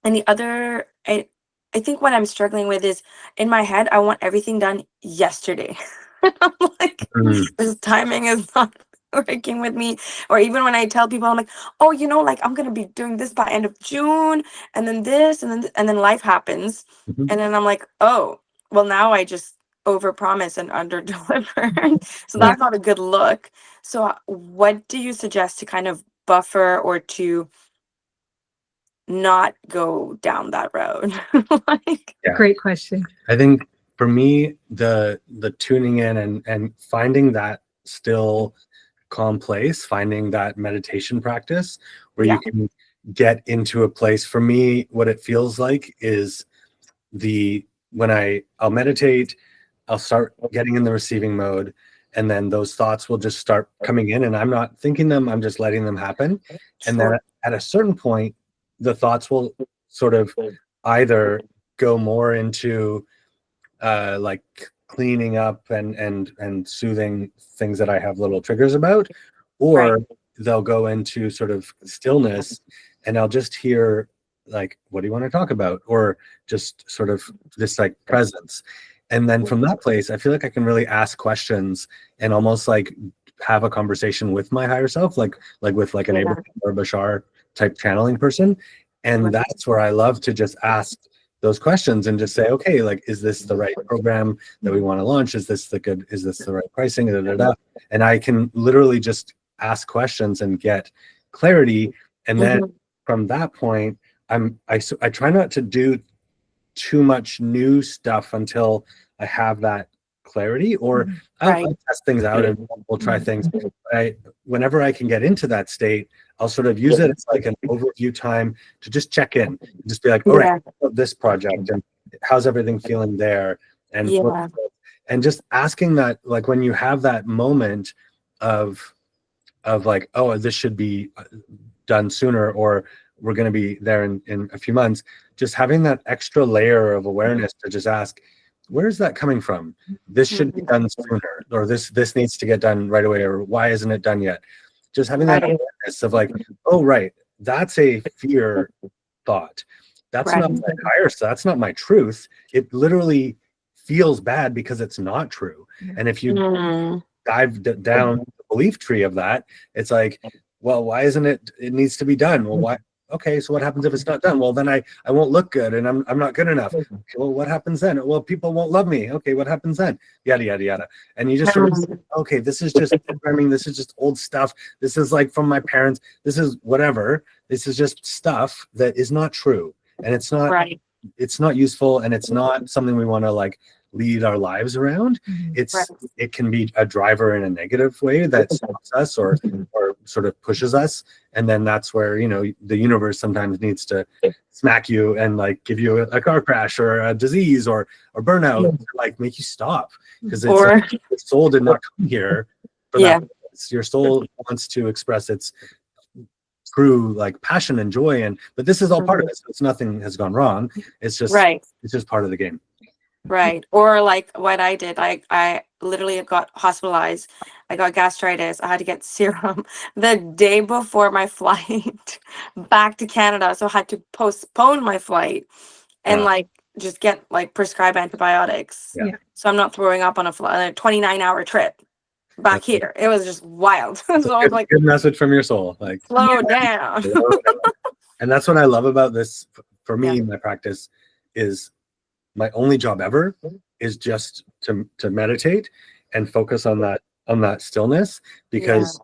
And the other, I think what I'm struggling with is, in my head, I want everything done yesterday. I'm like, this timing is not working with me. Or even when I tell people, I'm like, oh, like I'm gonna be doing this by end of June, and then this, and then life happens, and then I'm like, oh, well, now I just overpromise and underdeliver. So that's not a good look. So what do you suggest to kind of buffer or to not go down that road? Great question. I think for me, the tuning in and finding that still calm place, finding that meditation practice where you can get into a place. For me, what it feels like is when I'll meditate, I'll start getting in the receiving mode, and then those thoughts will just start coming in, and I'm not thinking them, I'm just letting them happen. And then at a certain point, the thoughts will sort of either go more into like cleaning up and soothing things that I have little triggers about, or they'll go into sort of stillness, and I'll just hear like, what do you want to talk about? Or just sort of this like presence. And then from that place, I feel like I can really ask questions and almost like have a conversation with my higher self, like with like an Abraham or Bashar type channeling person. And that's where I love to just ask those questions and just say, okay, like, is this the right program that we want to launch? Is this the right pricing? Da, da, da. And I can literally just ask questions and get clarity. And then from that point, I try not to do too much new stuff until I have that clarity, or I'll test things out and we'll try things. Whenever I can get into that state, I'll sort of use it as like an overview time to just check in, just be like, all right, this project and how's everything feeling there, and and just asking that, like when you have that moment of like, oh, this should be done sooner, or we're going to be there in a few months, just having that extra layer of awareness to just ask, where's that coming from? This should be done sooner, or this needs to get done right away, or why isn't it done yet? Just having that awareness of like, oh, right, that's a fear thought. That's not my higher stuff. That's not my truth. It literally feels bad because it's not true. And if you dive down the belief tree of that, it's like, well, why isn't it needs to be done? Well, why? Okay, so what happens if it's not done? Well, then I won't look good, and I'm not good enough. Okay, well, what happens then? Well, people won't love me. Okay, what happens then? Yada yada yada. And you just sort of, okay, this is just programming. This is just old stuff. This is like from my parents. This is whatever. This is just stuff that is not true, and it's not it's not useful, and it's not something we want to like lead our lives around. It can be a driver in a negative way that stops us or sort of pushes us, and then that's where, you know, the universe sometimes needs to smack you and like give you a car crash or a disease or burnout to like make you stop, because it's like, the soul did not come here for that. Your soul wants to express its true like passion and joy, but this is all part of it, so it's nothing has gone wrong. It's just it's just part of the game. Or like what I did, I literally got hospitalized. I got gastritis. I had to get serum the day before my flight back to Canada. So I had to postpone my flight and like just get like prescribed antibiotics. So I'm not throwing up on a 29-hour trip back here. It was just wild. So I was like, good message from your soul, like slow down. And that's what I love about this. For me, my practice is, my only job ever is just to meditate and focus on that stillness, because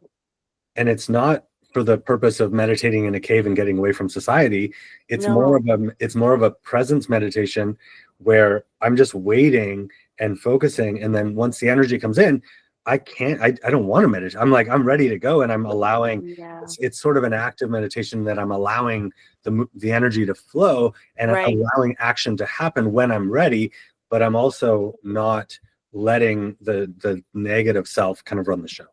and it's not for the purpose of meditating in a cave and getting away from society. It's more of a presence meditation where I'm just waiting and focusing, and then once the energy comes in, I don't want to meditate. I'm like, I'm ready to go, and I'm allowing. It's sort of an active meditation that I'm allowing the energy to flow and allowing action to happen when I'm ready, but I'm also not letting the negative self kind of run the show.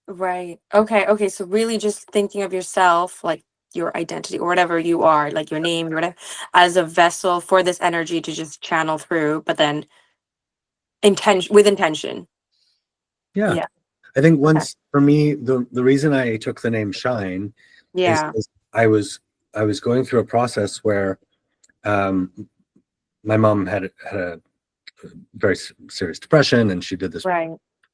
Okay, so really just thinking of yourself, like your identity or whatever you are, like your name or whatever, as a vessel for this energy to just channel through, but then with intention. Yeah. I think for me, the reason I took the name Shine is I was going through a process where my mom had a very serious depression, and she did this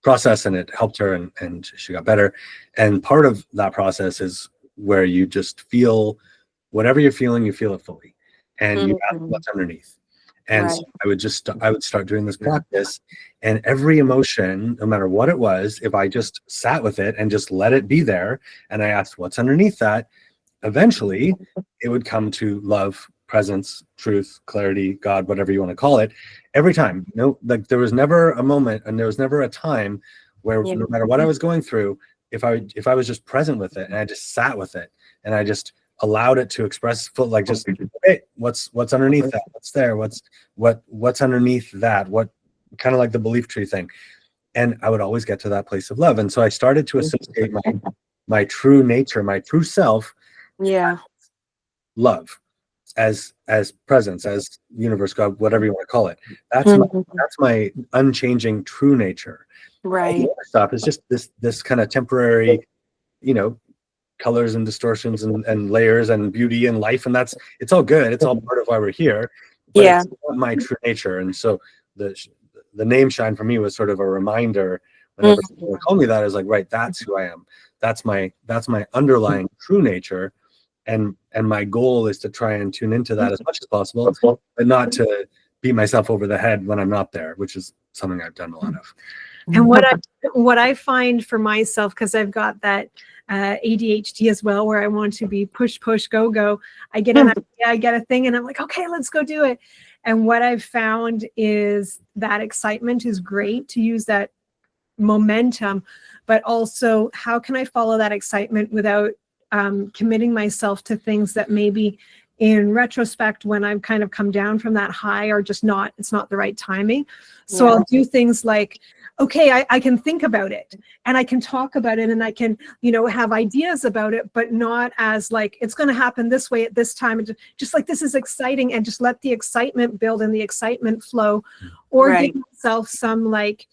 process, and it helped her, and she got better. And part of that process is where you just feel whatever you're feeling, you feel it fully, and you ask what's underneath. And so I would start doing this practice, and every emotion, no matter what it was, if I just sat with it and just let it be there, and I asked what's underneath that, eventually it would come to love, presence, truth, clarity, God, whatever you want to call it. Every time, like there was never a moment, and there was never a time where no matter what I was going through, if I was just present with it and I just sat with it and I just allowed it to express, like just, hey, what's underneath that? What's there? What's underneath that? What kind of like the belief tree thing? And I would always get to that place of love. And so I started to associate my true nature, my true self, love, as presence, as universe, God, whatever you want to call it. That's my unchanging true nature. Right. The other stuff is just this kind of temporary colors and distortions and layers and beauty and life, and it's all good. It's all part of why we're here, but it's not my true nature. And so the name Shine for me was sort of a reminder. Whenever people call me that, is like, right, that's who I am. That's my underlying true nature, and my goal is to try and tune into that as much as possible, but not to beat myself over the head when I'm not there, which is something I've done a lot of. And what I find for myself, because I've got that ADHD as well, where I want to be push, go. I get an idea, I get a thing, and I'm like, okay, let's go do it. And what I've found is that excitement is great to use that momentum, but also how can I follow that excitement without committing myself to things that maybe in retrospect, when I've kind of come down from that high, are just it's not the right timing. So I'll do things like, okay, I can think about it and I can talk about it and I can, have ideas about it, but not as like, it's going to happen this way at this time. And just like, this is exciting, and just let the excitement build and the excitement flow, or give myself some like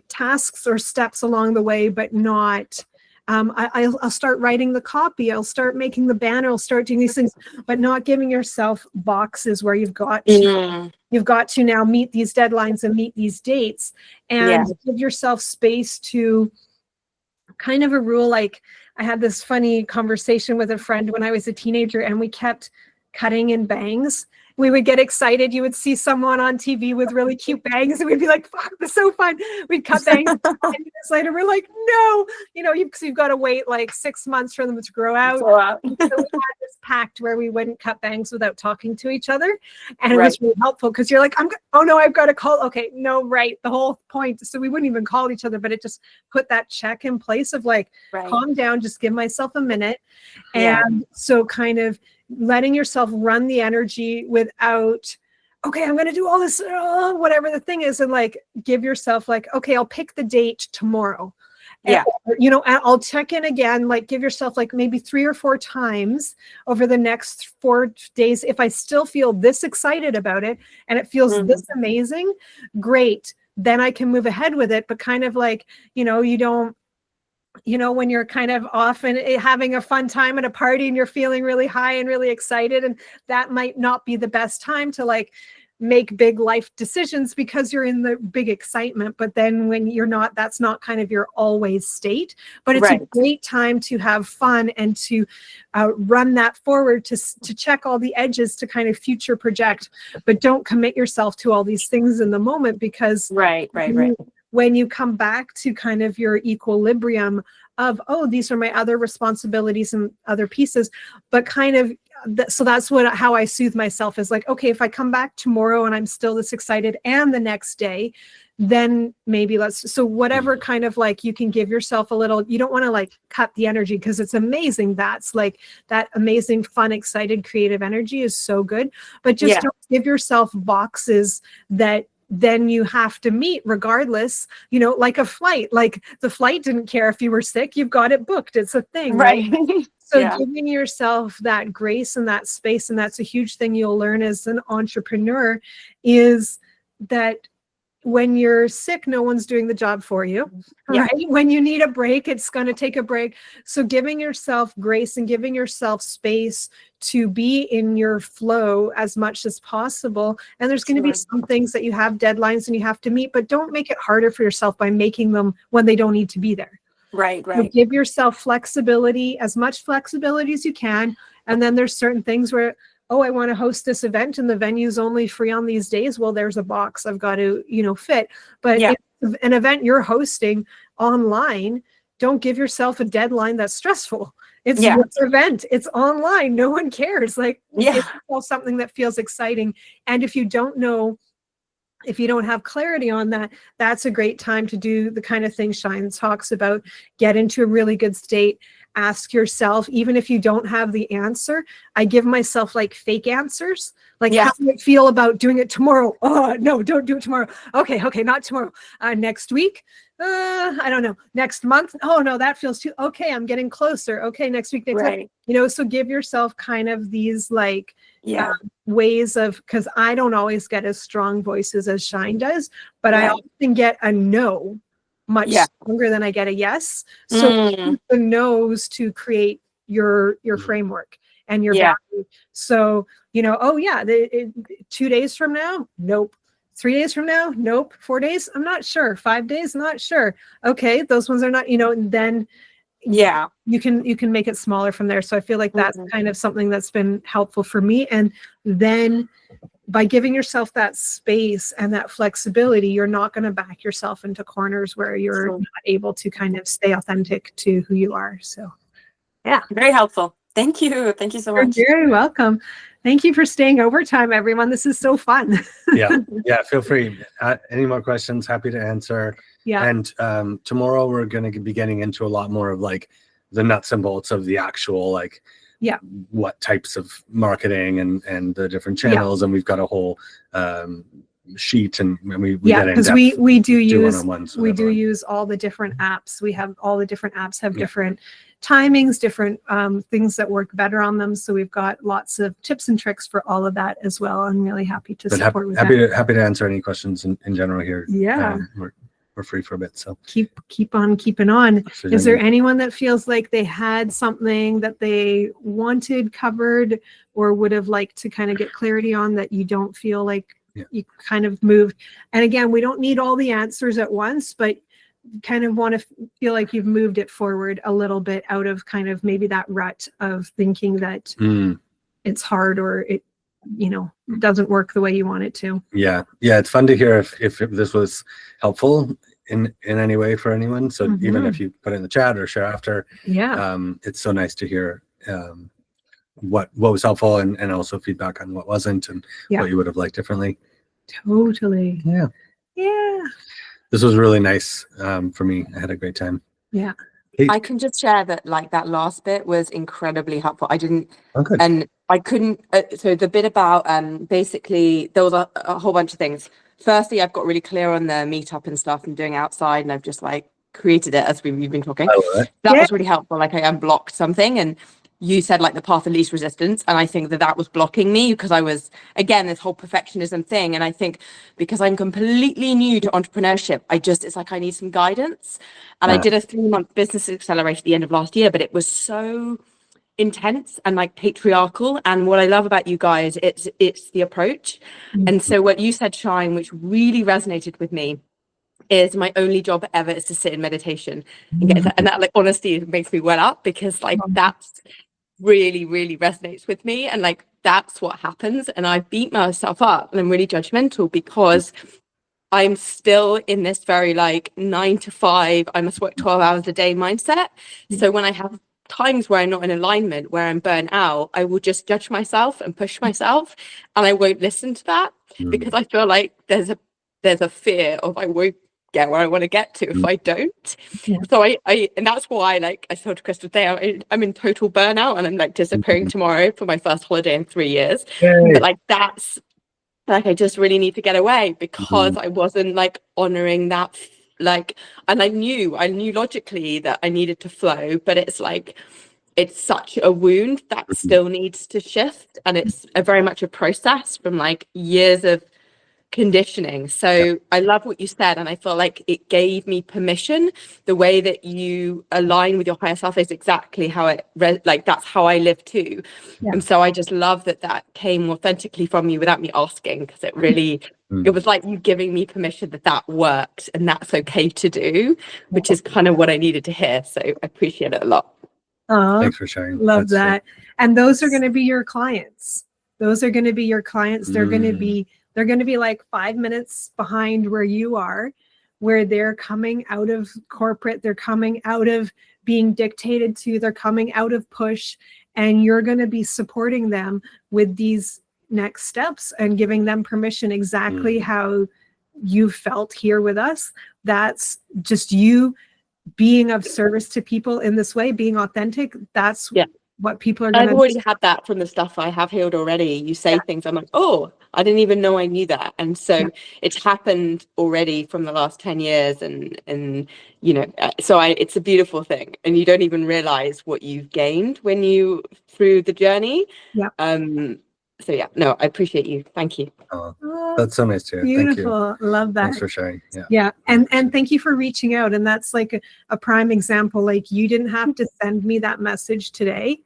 tasks or steps along the way, but not, I'll start writing the copy, I'll start making the banner, I'll start doing these things, but not giving yourself boxes where you've got to now meet these deadlines and meet these dates, and give yourself space to kind of a rule. Like, I had this funny conversation with a friend when I was a teenager, and we kept cutting in bangs. We would get excited. You would see someone on TV with really cute bangs, and we'd be like, fuck, this is so fun. We'd cut bangs. 10 minutes later, we're like, no, you've got to wait like 6 months for them to grow out. So we had this pact where we wouldn't cut bangs without talking to each other. And it was really helpful, because you're like, oh no, I've got to call. Okay, no, right. The whole point. So we wouldn't even call each other, but it just put that check in place of like, calm down, just give myself a minute. And so kind of letting yourself run the energy without, okay, I'm going to do all this, whatever the thing is. And like, give yourself like, okay, I'll pick the date tomorrow. And, I'll check in again, like give yourself like maybe 3 or 4 times over the next 4 days. If I still feel this excited about it and it feels this amazing, great. Then I can move ahead with it. But kind of like, you don't, when you're kind of off and having a fun time at a party and you're feeling really high and really excited, and that might not be the best time to like make big life decisions because you're in the big excitement. But then when you're not, that's not kind of your always state, but it's a great time to have fun and to run that forward, to check all the edges, to kind of future project, but don't commit yourself to all these things in the moment, because when you come back to kind of your equilibrium of, oh, these are my other responsibilities and other pieces, but kind of, so that's how I soothe myself, is like, okay, if I come back tomorrow and I'm still this excited, and the next day, then maybe so whatever kind of like, you can give yourself a little, you don't want to like cut the energy, because it's amazing. That's like that amazing, fun, excited, creative energy is so good, but just don't give yourself boxes that then you have to meet regardless, like a flight. Like the flight didn't care if you were sick, you've got it booked, it's a thing, right? So giving yourself that grace and that space, and that's a huge thing you'll learn as an entrepreneur, is that when you're sick, no one's doing the job for you, right? When you need a break, it's going to take a break. So giving yourself grace and giving yourself space to be in your flow as much as possible. And there's going to be some things that you have deadlines and you have to meet, but don't make it harder for yourself by making them when they don't need to be there. So give yourself flexibility, as much flexibility as you can. And then there's certain things where, oh, I want to host this event and the venue's only free on these days. Well, there's a box I've got to, fit. But if an event you're hosting online, don't give yourself a deadline that's stressful. It's your event. It's online. No one cares. Like, give yourself something that feels exciting. And if you don't know, if you don't have clarity on that, that's a great time to do the kind of thing Shine talks about. Get into a really good state. Ask yourself, even if you don't have the answer, I give myself like fake answers. Like, how do you feel about doing it tomorrow? Oh, no, don't do it tomorrow. Okay, not tomorrow. Next week? I don't know. Next month? Oh, no, that feels too, okay, I'm getting closer. Okay, next week, next week. So give yourself kind of these like ways of, because I don't always get as strong voices as Shine does, but I often get a no much Yeah. stronger than I get a yes. So the no's to create your framework and your value. So, oh yeah, 2 days from now, nope. 3 days from now, nope. 4 days, I'm not sure. 5 days, not sure. Okay, those ones are not, and then you can make it smaller from there. So I feel like that's kind of something that's been helpful for me. And then by giving yourself that space and that flexibility, you're not going to back yourself into corners where you're not able to kind of stay authentic to who you are. So yeah, very helpful. Thank you so much. You're very welcome. Thank you for staying overtime, everyone. This is so fun. Yeah, feel free. Any more questions, happy to answer. Yeah. And tomorrow we're going to be getting into a lot more of like the nuts and bolts of the actual, like, what types of marketing and the different channels. And we've got a whole sheet, and we get in because depth, we do use everyone. use all the different apps. We have all the different apps have different timings, different things that work better on them. So we've got lots of tips and tricks for all of that as well. I'm really happy to support with that. Happy to answer any questions in general here. Yeah. We're free for a bit, so keep on keeping on. Is there anyone that feels like they had something that they wanted covered or would have liked to kind of get clarity on that you don't feel like you kind of moved? And again, we don't need all the answers at once, but kind of want to feel like you've moved it forward a little bit out of kind of maybe that rut of thinking that it's hard or it doesn't work the way you want it to. Yeah, it's fun to hear if this was helpful in any way for anyone. So even if you put it in the chat or share after, it's so nice to hear what was helpful and also feedback on what wasn't and what you would have liked differently. Totally. Yeah. This was really nice for me. I had a great time. Yeah. I can just share that like that last bit was incredibly helpful. I didn't, good. And I couldn't, so the bit about basically there was a whole bunch of things. Firstly, I've got really clear on the meetup and stuff I'm doing outside, and I've just like created it as we've been talking. That was really helpful. Like I unblocked something, and you said like the path of least resistance, and I think that was blocking me because I was, again, this whole perfectionism thing. And I think because I'm completely new to entrepreneurship, it's like I need some guidance. And I did a 3-month business accelerator at the end of last year, but it was so intense and like patriarchal. And what I love about you guys, it's the approach. And so what you said, Shine, which really resonated with me, is my only job ever is to sit in meditation and get that. And that, like, honestly, makes me well up, because like that's really, really resonates with me. And like that's what happens. And I beat myself up and I'm really judgmental because I'm still in this very like 9 to 5, I must work 12 hours a day mindset. So when I have times where I'm not in alignment, where I'm burnt out, I will just judge myself and push myself, and I won't listen to that because I feel like there's a fear of I won't get where I want to get to if I don't. So I and that's why, like I told Kristall today, I'm in total burnout, and I'm like disappearing tomorrow for my first holiday in 3 years. But like that's like I just really need to get away because I wasn't like honoring that, like, and I knew logically that I needed to flow, but it's like it's such a wound that still needs to shift, and it's very much a process from like years of conditioning. So I love what you said, and I feel like it gave me permission. The way that you align with your higher self is exactly how that's how I live too. And so I just love that came authentically from you without me asking, because it really it was like you giving me permission that worked and that's okay to do, which is kind of what I needed to hear. So I appreciate it a lot. Thanks for sharing. Love that. And those are going to be your clients. They're going to be they're going to be like 5 minutes behind where you are, where they're coming out of corporate, they're coming out of being dictated to, they're coming out of push, and you're going to be supporting them with these next steps and giving them permission exactly how you felt here with us. That's just you being of service to people in this way, being authentic. That's what people are going to. I've already had that from the stuff I have healed already. You say things, I'm like, oh, I didn't even know I knew that. And so it's happened already from the last 10 years. And you know, so it's a beautiful thing. And you don't even realize what you've gained when you through the journey. So yeah, no, I appreciate you. Thank you. Oh, Oh, that's so nice to hear. Thank you. beautiful. Love that. Thanks for sharing. Yeah. Yeah. And thank you for reaching out. And that's like a prime example. Like you didn't have to send me that message today,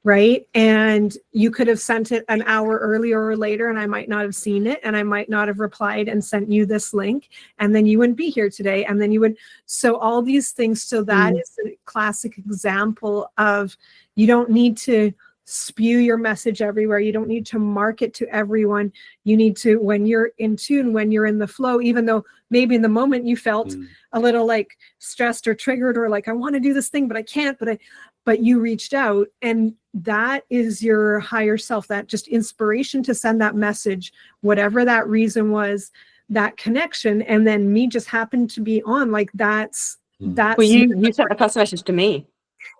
right? And you could have sent it an hour earlier or later, and I might not have seen it, and I might not have replied and sent you this link, and then you wouldn't be here today. And then you would, so all these things. So that is a classic example of, you don't need to spew your message everywhere. You don't need to market to everyone. You need to, when you're in tune, when you're in the flow, even though maybe in the moment you felt a little like stressed or triggered, or like, I want to do this thing, but I can't, but you reached out, and that is your higher self, that just inspiration to send that message, whatever that reason was, that connection. And then me just happened to be on, like that's Well, you sent the first message to me.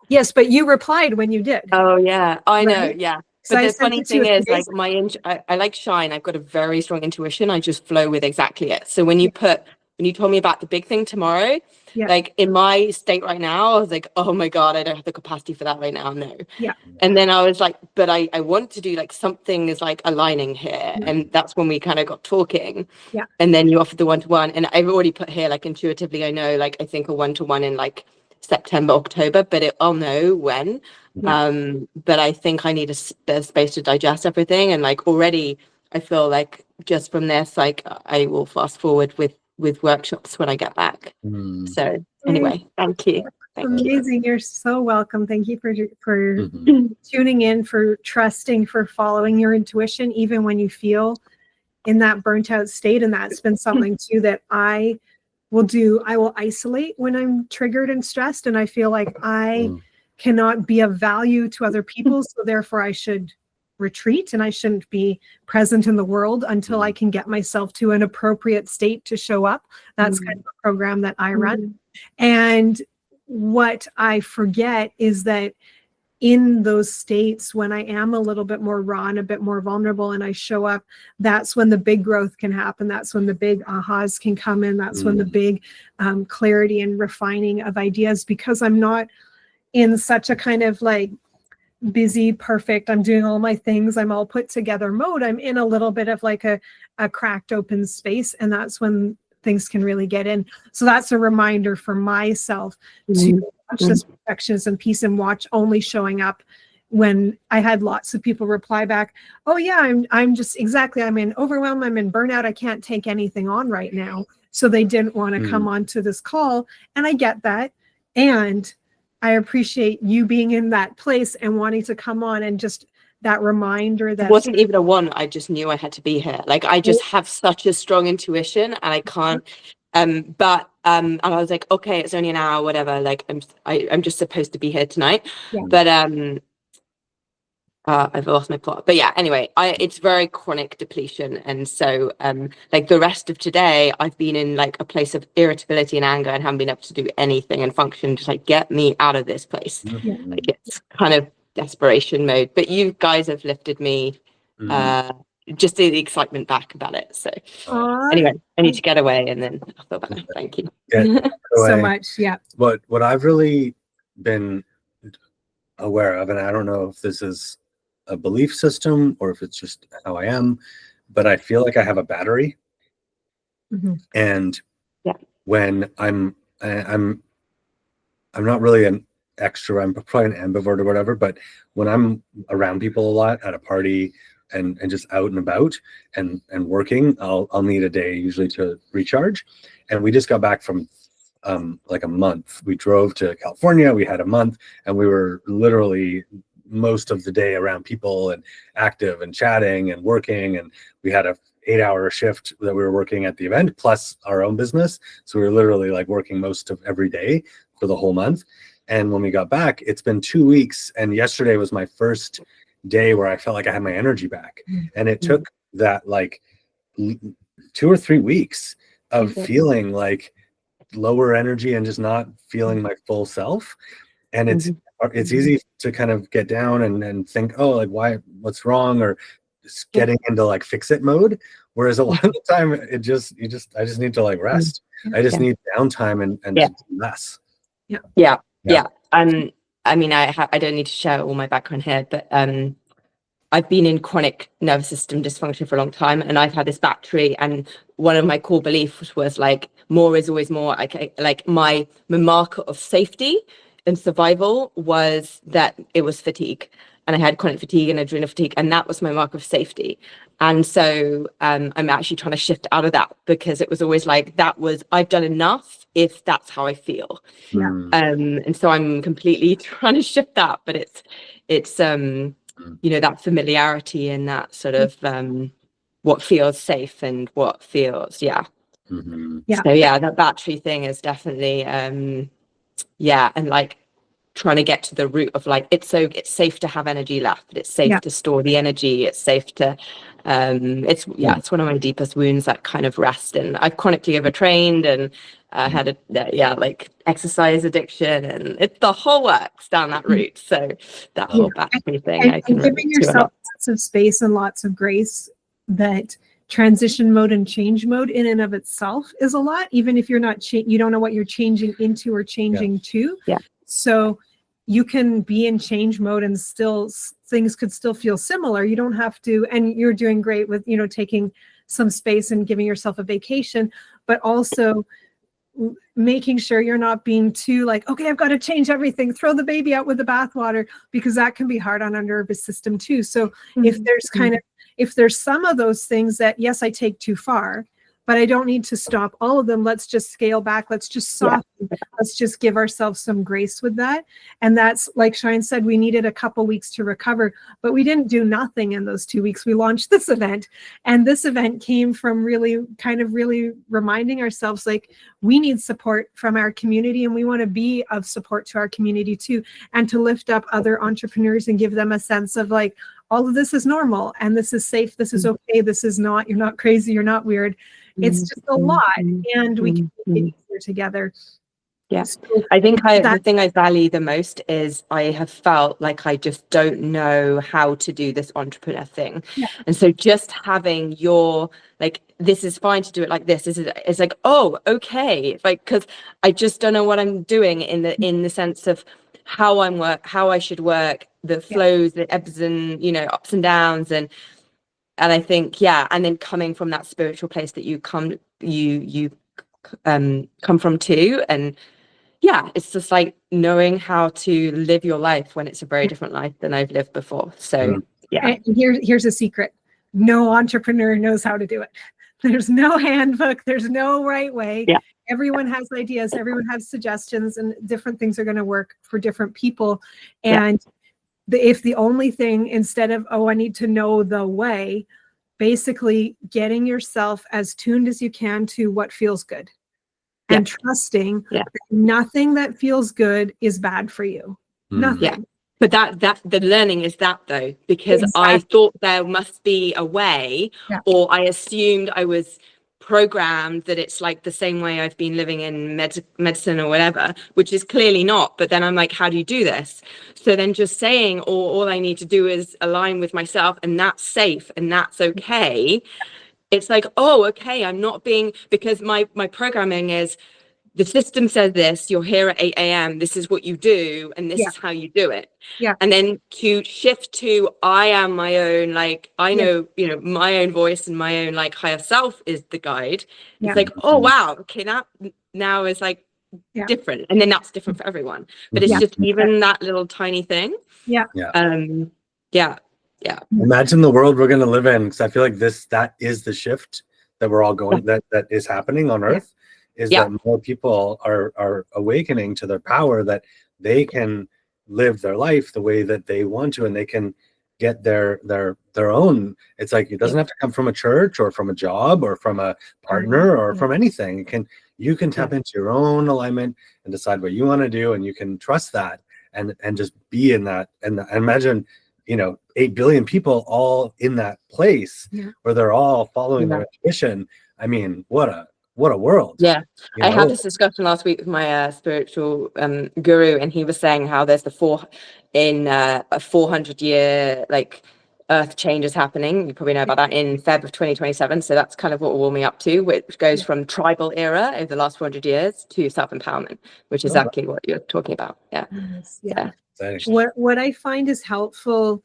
Yes, but you replied when you did. Oh yeah, I know. Right? Yeah. So But I the sent funny it to you thing a is, few like days I like Shine. I've got a very strong intuition. I just flow with exactly it. So when you told me about the big thing tomorrow, Yeah. like in my state right now, I was like, oh my God, I don't have the capacity for that right now. No. Yeah. And then I was like, but I want to do, like, something is like aligning here. And that's when we kind of got talking. Yeah. And then you offered the one-to-one. And I've already put here, like, intuitively, I know, like, I think a one-to-one in like September, October, but I'll know when. Yeah. But I think I need a space to digest everything. And like already I feel like just from this, like I will fast forward with workshops when I get back. So anyway, thank you. Amazing. You're so welcome. Thank you for tuning in, for trusting, for following your intuition, even when you feel in that burnt out state. And that's been something too that I will do. I will isolate when I'm triggered and stressed, and I feel like I cannot be of value to other people. So therefore I should retreat, and I shouldn't be present in the world until I can get myself to an appropriate state to show up. That's kind of a program that I run. And what I forget is that in those states, when I am a little bit more raw and a bit more vulnerable and I show up, that's when the big growth can happen. That's when the big ahas can come in. That's when the big clarity and refining of ideas, because I'm not in such a kind of like busy, perfect, I'm doing all my things, I'm all put together mode. I'm in a little bit of like a cracked open space, and that's when things can really get in. So that's a reminder for myself to watch this perfectionism piece and watch only showing up when I had lots of people reply back, oh yeah, I'm just exactly, I'm in overwhelm, I'm in burnout, I can't take anything on right now. So they didn't want to come on to this call. And I get that. And I appreciate you being in that place and wanting to come on, and just that reminder that it wasn't even a want. I just knew I had to be here. Like I just have such a strong intuition, and I can't. And I was like, okay, it's only an hour, whatever. Like I'm just supposed to be here tonight. Yeah. But I've lost my plot. But yeah, anyway, it's very chronic depletion, and so like the rest of today, I've been in like a place of irritability and anger, and haven't been able to do anything and function. Just like, get me out of this place. Like it's kind of desperation mode. But you guys have lifted me, just the excitement back about it. So anyway, I need to get away, and then I'll feel better. Thank you so much. Yeah. What I've really been aware of, and I don't know if this is a belief system or if it's just how I am, but I feel like I have a battery. And when I'm not really an extrovert, I'm probably an ambivert or whatever, but when I'm around people a lot at a party and just out and about and working, I'll need a day usually to recharge. And we just got back from like a month. We drove to California, we had a month, and we were literally most of the day around people and active and chatting and working, and we had a 8-hour shift that we were working at the event plus our own business, so we were literally like working most of every day for the whole month. And when we got back, it's been 2 weeks, and yesterday was my first day where I felt like I had my energy back. And it took that like 2 or 3 weeks of feeling like lower energy and just not feeling my full self. And it's easy to kind of get down and think, oh, like what's wrong, or just getting into like fix it mode. Whereas a lot of the time I just need to like rest. I just need downtime and less. Yeah. I mean, I don't need to share all my background here, but I've been in chronic nervous system dysfunction for a long time, and I've had this battery, and one of my core beliefs was like more is always more. Like my marker of safety and survival was that it was fatigue, and I had chronic fatigue and adrenal fatigue, and that was my mark of safety. And so I'm actually trying to shift out of that, because it was always like that was I've done enough if that's how I feel. Yeah. And so I'm completely trying to shift that, but it's you know, that familiarity and that sort of what feels safe and what feels Yeah. So yeah, that battery thing is definitely yeah, and like trying to get to the root of like it's safe to have energy left, it's safe to store the energy, it's safe to it's one of my deepest wounds, that kind of rest. And I've chronically overtrained and had a like exercise addiction, and it's the whole works down that route. So that whole battery thing, and, I can giving yourself lots of space and lots of grace. That transition mode and change mode in and of itself is a lot, even if you're not you don't know what you're changing into or changing to. So you can be in change mode and still things could still feel similar. You don't have to, and you're doing great with, you know, taking some space and giving yourself a vacation, but also making sure you're not being too like, okay, I've got to change everything, throw the baby out with the bathwater, because that can be hard on our nervous system too. So if there's if there's some of those things that, yes, I take too far, but I don't need to stop all of them. Let's just scale back. Let's just soften. Let's just give ourselves some grace with that. And that's, like Shine said, we needed a couple weeks to recover, but we didn't do nothing in those 2 weeks. We launched this event, and this event came from really reminding ourselves, like, we need support from our community, and we want to be of support to our community too, and to lift up other entrepreneurs and give them a sense of like, all of this is normal, and this is safe, this is okay, this is not, you're not crazy, you're not weird. It's just a lot, and we can make it easier together. So I think the thing I value the most is I have felt like I just don't know how to do this entrepreneur thing. And so just having your, like, this is fine to do it like this. It's like, oh, okay. Like, because I just don't know what I'm doing in the sense of how I should work, the flows, the ebbs and, you know, ups and downs. And I think, and then coming from that spiritual place that you come from too. And it's just like knowing how to live your life when it's a very different life than I've lived before. So and here's a secret. No entrepreneur knows how to do it. There's no handbook, there's no right way. Everyone has ideas, everyone has suggestions, and different things are going to work for different people. And if the only thing, instead of, oh, I need to know the way, basically getting yourself as tuned as you can to what feels good, and trusting that nothing that feels good is bad for you. Nothing. But that the learning is that, though, because I thought there must be a way, or I assumed I was programmed that it's like the same way I've been living in medicine or whatever, which is clearly not. But then I'm like, how do you do this? So then just saying, all I need to do is align with myself, and that's safe and that's okay. It's like, oh, okay, I'm not being, because my programming is, the system says this, you're here at 8 a.m, this is what you do, and this is how you do it. And then to shift to, I am my own, like, I know, you know, my own voice and my own, like, higher self is the guide. It's like, oh, wow, okay, that now is like different. And then that's different for everyone. But it's just even that little tiny thing. Imagine the world we're going to live in, because I feel like that is the shift that we're all going, that is happening on Earth. Is that more people are awakening to their power, that they can live their life the way that they want to, and they can get their own. It's like, it doesn't have to come from a church or from a job or from a partner or from anything. You can tap into your own alignment and decide what you want to do, and you can trust that and just be in that. And imagine, you know, 8 billion people all in that place where they're all following their intuition. I mean, what a world. I had this discussion last week with my spiritual guru, and he was saying how there's a 400-year like earth changes happening. You probably know about that, in Feb of 2027. So that's kind of what we're warming up to, which goes from tribal era over the last 400 years to self-empowerment, which is exactly what you're talking about. What I find is helpful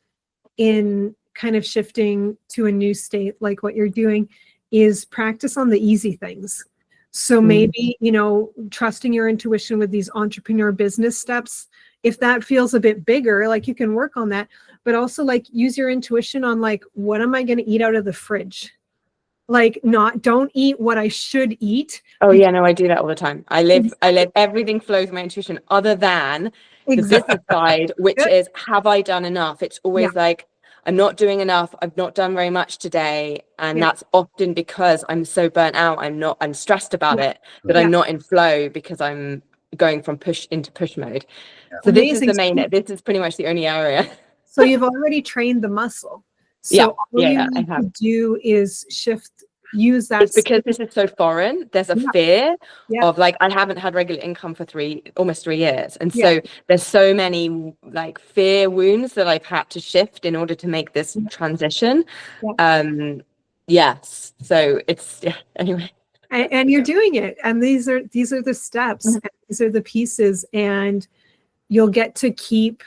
in kind of shifting to a new state like what you're doing is practice on the easy things. So maybe, you know, trusting your intuition with these entrepreneur business steps, if that feels a bit bigger, like you can work on that, but also like use your intuition on like, what am I going to eat out of the fridge? Like don't eat what I should eat. Oh yeah, no, I do that all the time. I live everything flows with my intuition other than the business side, which is, have I done enough? It's always like, I'm not doing enough. I've not done very much today. And that's often because I'm so burnt out. I'm stressed about it, that I'm not in flow because I'm going from push into push mode. So this is this is pretty much the only area. So you've already trained the muscle. So all you need to do is use that. It's because this is so foreign. There's a fear of like, I haven't had regular income for almost 3 years. And so there's so many like fear wounds that I've had to shift in order to make this transition. Yes. So it's, anyway. And you're doing it. And these are the steps. And these are the pieces. And you'll get to keep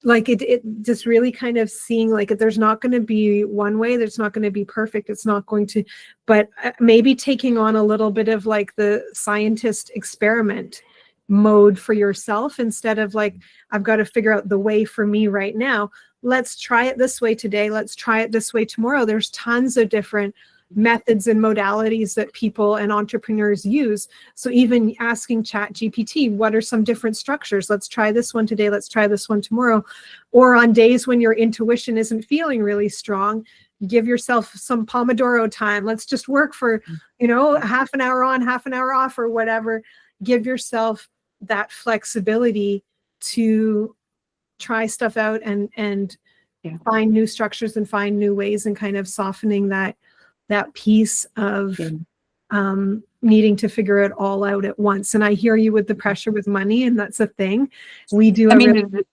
like it just really kind of seeing like there's not going to be one way, there's not going to be perfect, it's not going to, but maybe taking on a little bit of like the scientist experiment mode for yourself instead of like, I've got to figure out the way for me right now. Let's try it this way today. Let's try it this way tomorrow. There's tons of different methods and modalities that people and entrepreneurs use. So even asking ChatGPT, what are some different structures? Let's try this one today. Let's try this one tomorrow. Or on days when your intuition isn't feeling really strong, give yourself some Pomodoro time. Let's just work for, you know, half an hour on, half an hour off or whatever. Give yourself that flexibility to try stuff out and find new structures and find new ways and kind of softening that piece of needing to figure it all out at once. And I hear you with the pressure with money, and that's a thing. We do.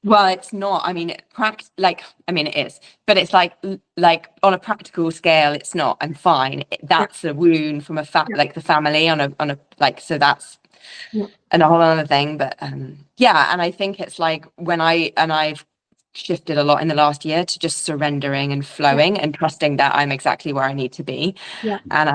Well, it's not. I mean, it is, but it's like on a practical scale, it's not. I'm fine. That's a wound from like the family on a like. So that's a whole other thing. But and I think it's like I've shifted a lot in the last year to just surrendering and flowing and trusting that I'm exactly where I need to be. And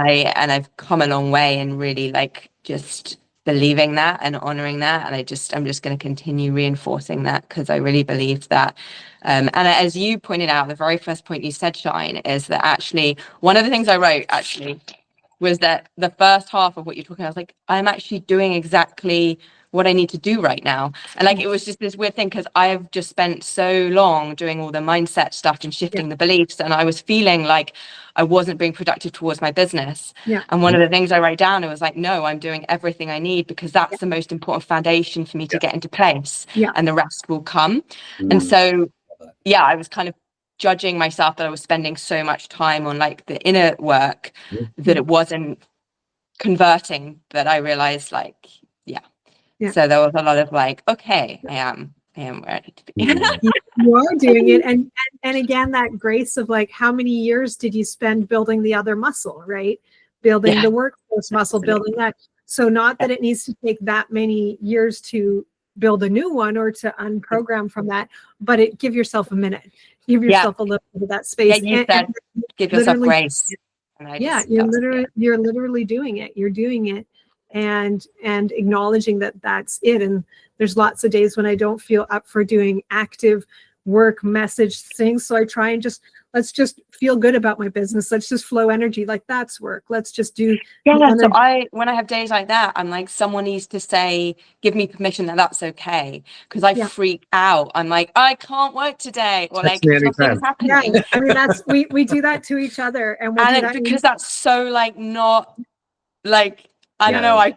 I've come a long way in really like just believing that and honoring that. And I'm just going to continue reinforcing that because I really believe that. And as you pointed out, the very first point you said, Shine, is that actually one of the things I wrote was that the first half of what you're talking about, I was like, I'm actually doing exactly what I need to do right now. And like, it was just this weird thing because I've just spent so long doing all the mindset stuff and shifting the beliefs. And I was feeling like I wasn't being productive towards my business. And one of the things I wrote down, it was like, no, I'm doing everything I need because that's the most important foundation for me to get into place and the rest will come. And so, I was kind of judging myself that I was spending so much time on like the inner work that it wasn't converting, but I realized like, so there was a lot of like, okay, I am where I need to be. You are doing it. And again, that grace of like, how many years did you spend building the other muscle, right? Building the workforce muscle, building that. So not that it needs to take that many years to build a new one or to unprogram from that, but give yourself a minute. Give yourself a little bit of that space. And give yourself grace. You're literally doing it. You're doing it. And acknowledging that that's it. And there's lots of days when I don't feel up for doing active work message things. So I try and let's just feel good about my business. Let's just flow energy. Like that's work. Let's just do. So when I have days like that, I'm like, someone needs to say, give me permission that that's okay. Cause I freak out. I'm like, I can't work today. Or like something's happening. Yeah. I mean, we do that to each other. And because that's so like, not like, I don't know. I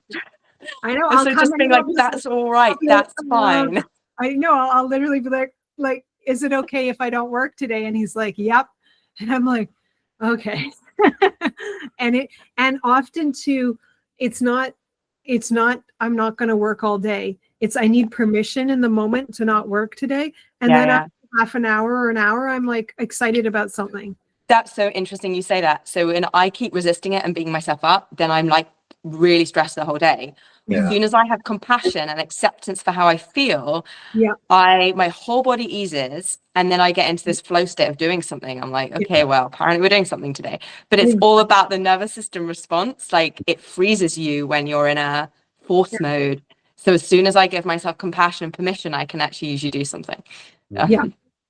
know. I'll so just being like, that's all right. That's fine. I know. I'll literally be like, is it okay if I don't work today? And he's like, yep. And I'm like, okay. and often too, it's not, I'm not going to work all day. It's, I need permission in the moment to not work today. And then after half an hour or an hour, I'm like excited about something. That's so interesting you say that. So when I keep resisting it and beating myself up, then I'm like really stressed the whole day. As soon as I have compassion and acceptance for how I feel, Yeah. my whole body eases, and then I get into this flow state of doing something. I'm like, okay, well, apparently we're doing something today. But it's all about the nervous system response. Like, it freezes you when you're in a force mode. So as soon as I give myself compassion and permission, I can actually usually do something. Yeah.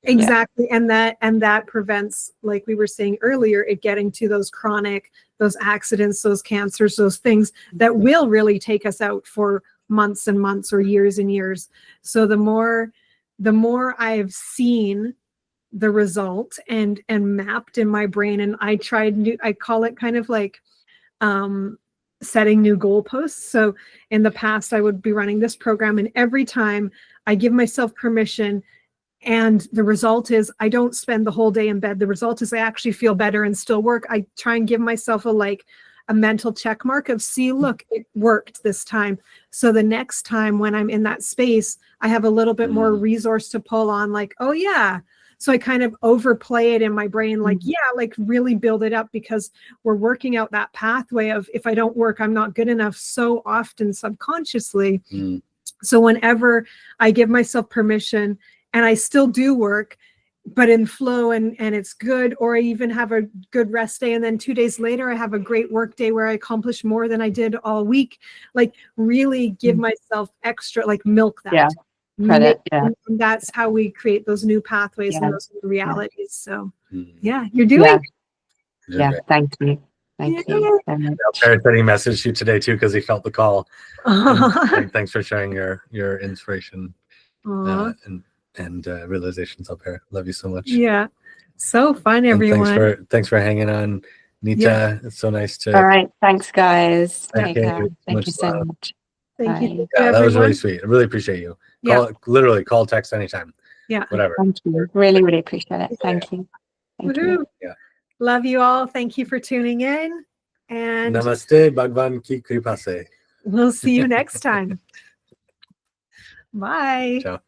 Exactly. And that prevents, like we were saying earlier, it getting to those chronic, those accidents, those cancers, those things that will really take us out for months and months or years and years. So the more I've seen the result and mapped in my brain, and I call it kind of like setting new goalposts. So in the past, I would be running this program, and every time I give myself permission, and the result is I don't spend the whole day in bed. The result is I actually feel better and still work. I try and give myself a mental check mark of, see, look, it worked this time. So the next time when I'm in that space, I have a little bit more resource to pull on, like, oh yeah. So I kind of overplay it in my brain, like, yeah, like really build it up, because we're working out that pathway of, if I don't work, I'm not good enough, so often subconsciously. So whenever I give myself permission, and I still do work, but in flow, and it's good, or I even have a good rest day, and then 2 days later I have a great work day where I accomplish more than I did all week. Like, really give myself extra, like, milk that. Yeah. Credit. Yeah. And that's how we create those new pathways and those new realities. So yeah, you're doing Yeah. it. Yeah. Thank you. Thank you so much. Barrett said he messaged you today too because he felt the call. And thanks for sharing your inspiration and realizations up here. Love you so much. Yeah, so fun, And everyone. thanks for hanging on, Nita. It's so nice to. All right, thanks guys. Thank Take you. care. Thank Much you so love. much. Thank Bye. you. Yeah, that was really everyone. sweet. I really appreciate you. Yeah. Call, text anytime. Yeah. Whatever. Thank you. Really, really appreciate it. Thank you. Thank you. Woohoo. Yeah. Love you all. Thank you for tuning in. And Namaste, Bhagwan ki kripa se. we'll see you next time. Bye. Ciao.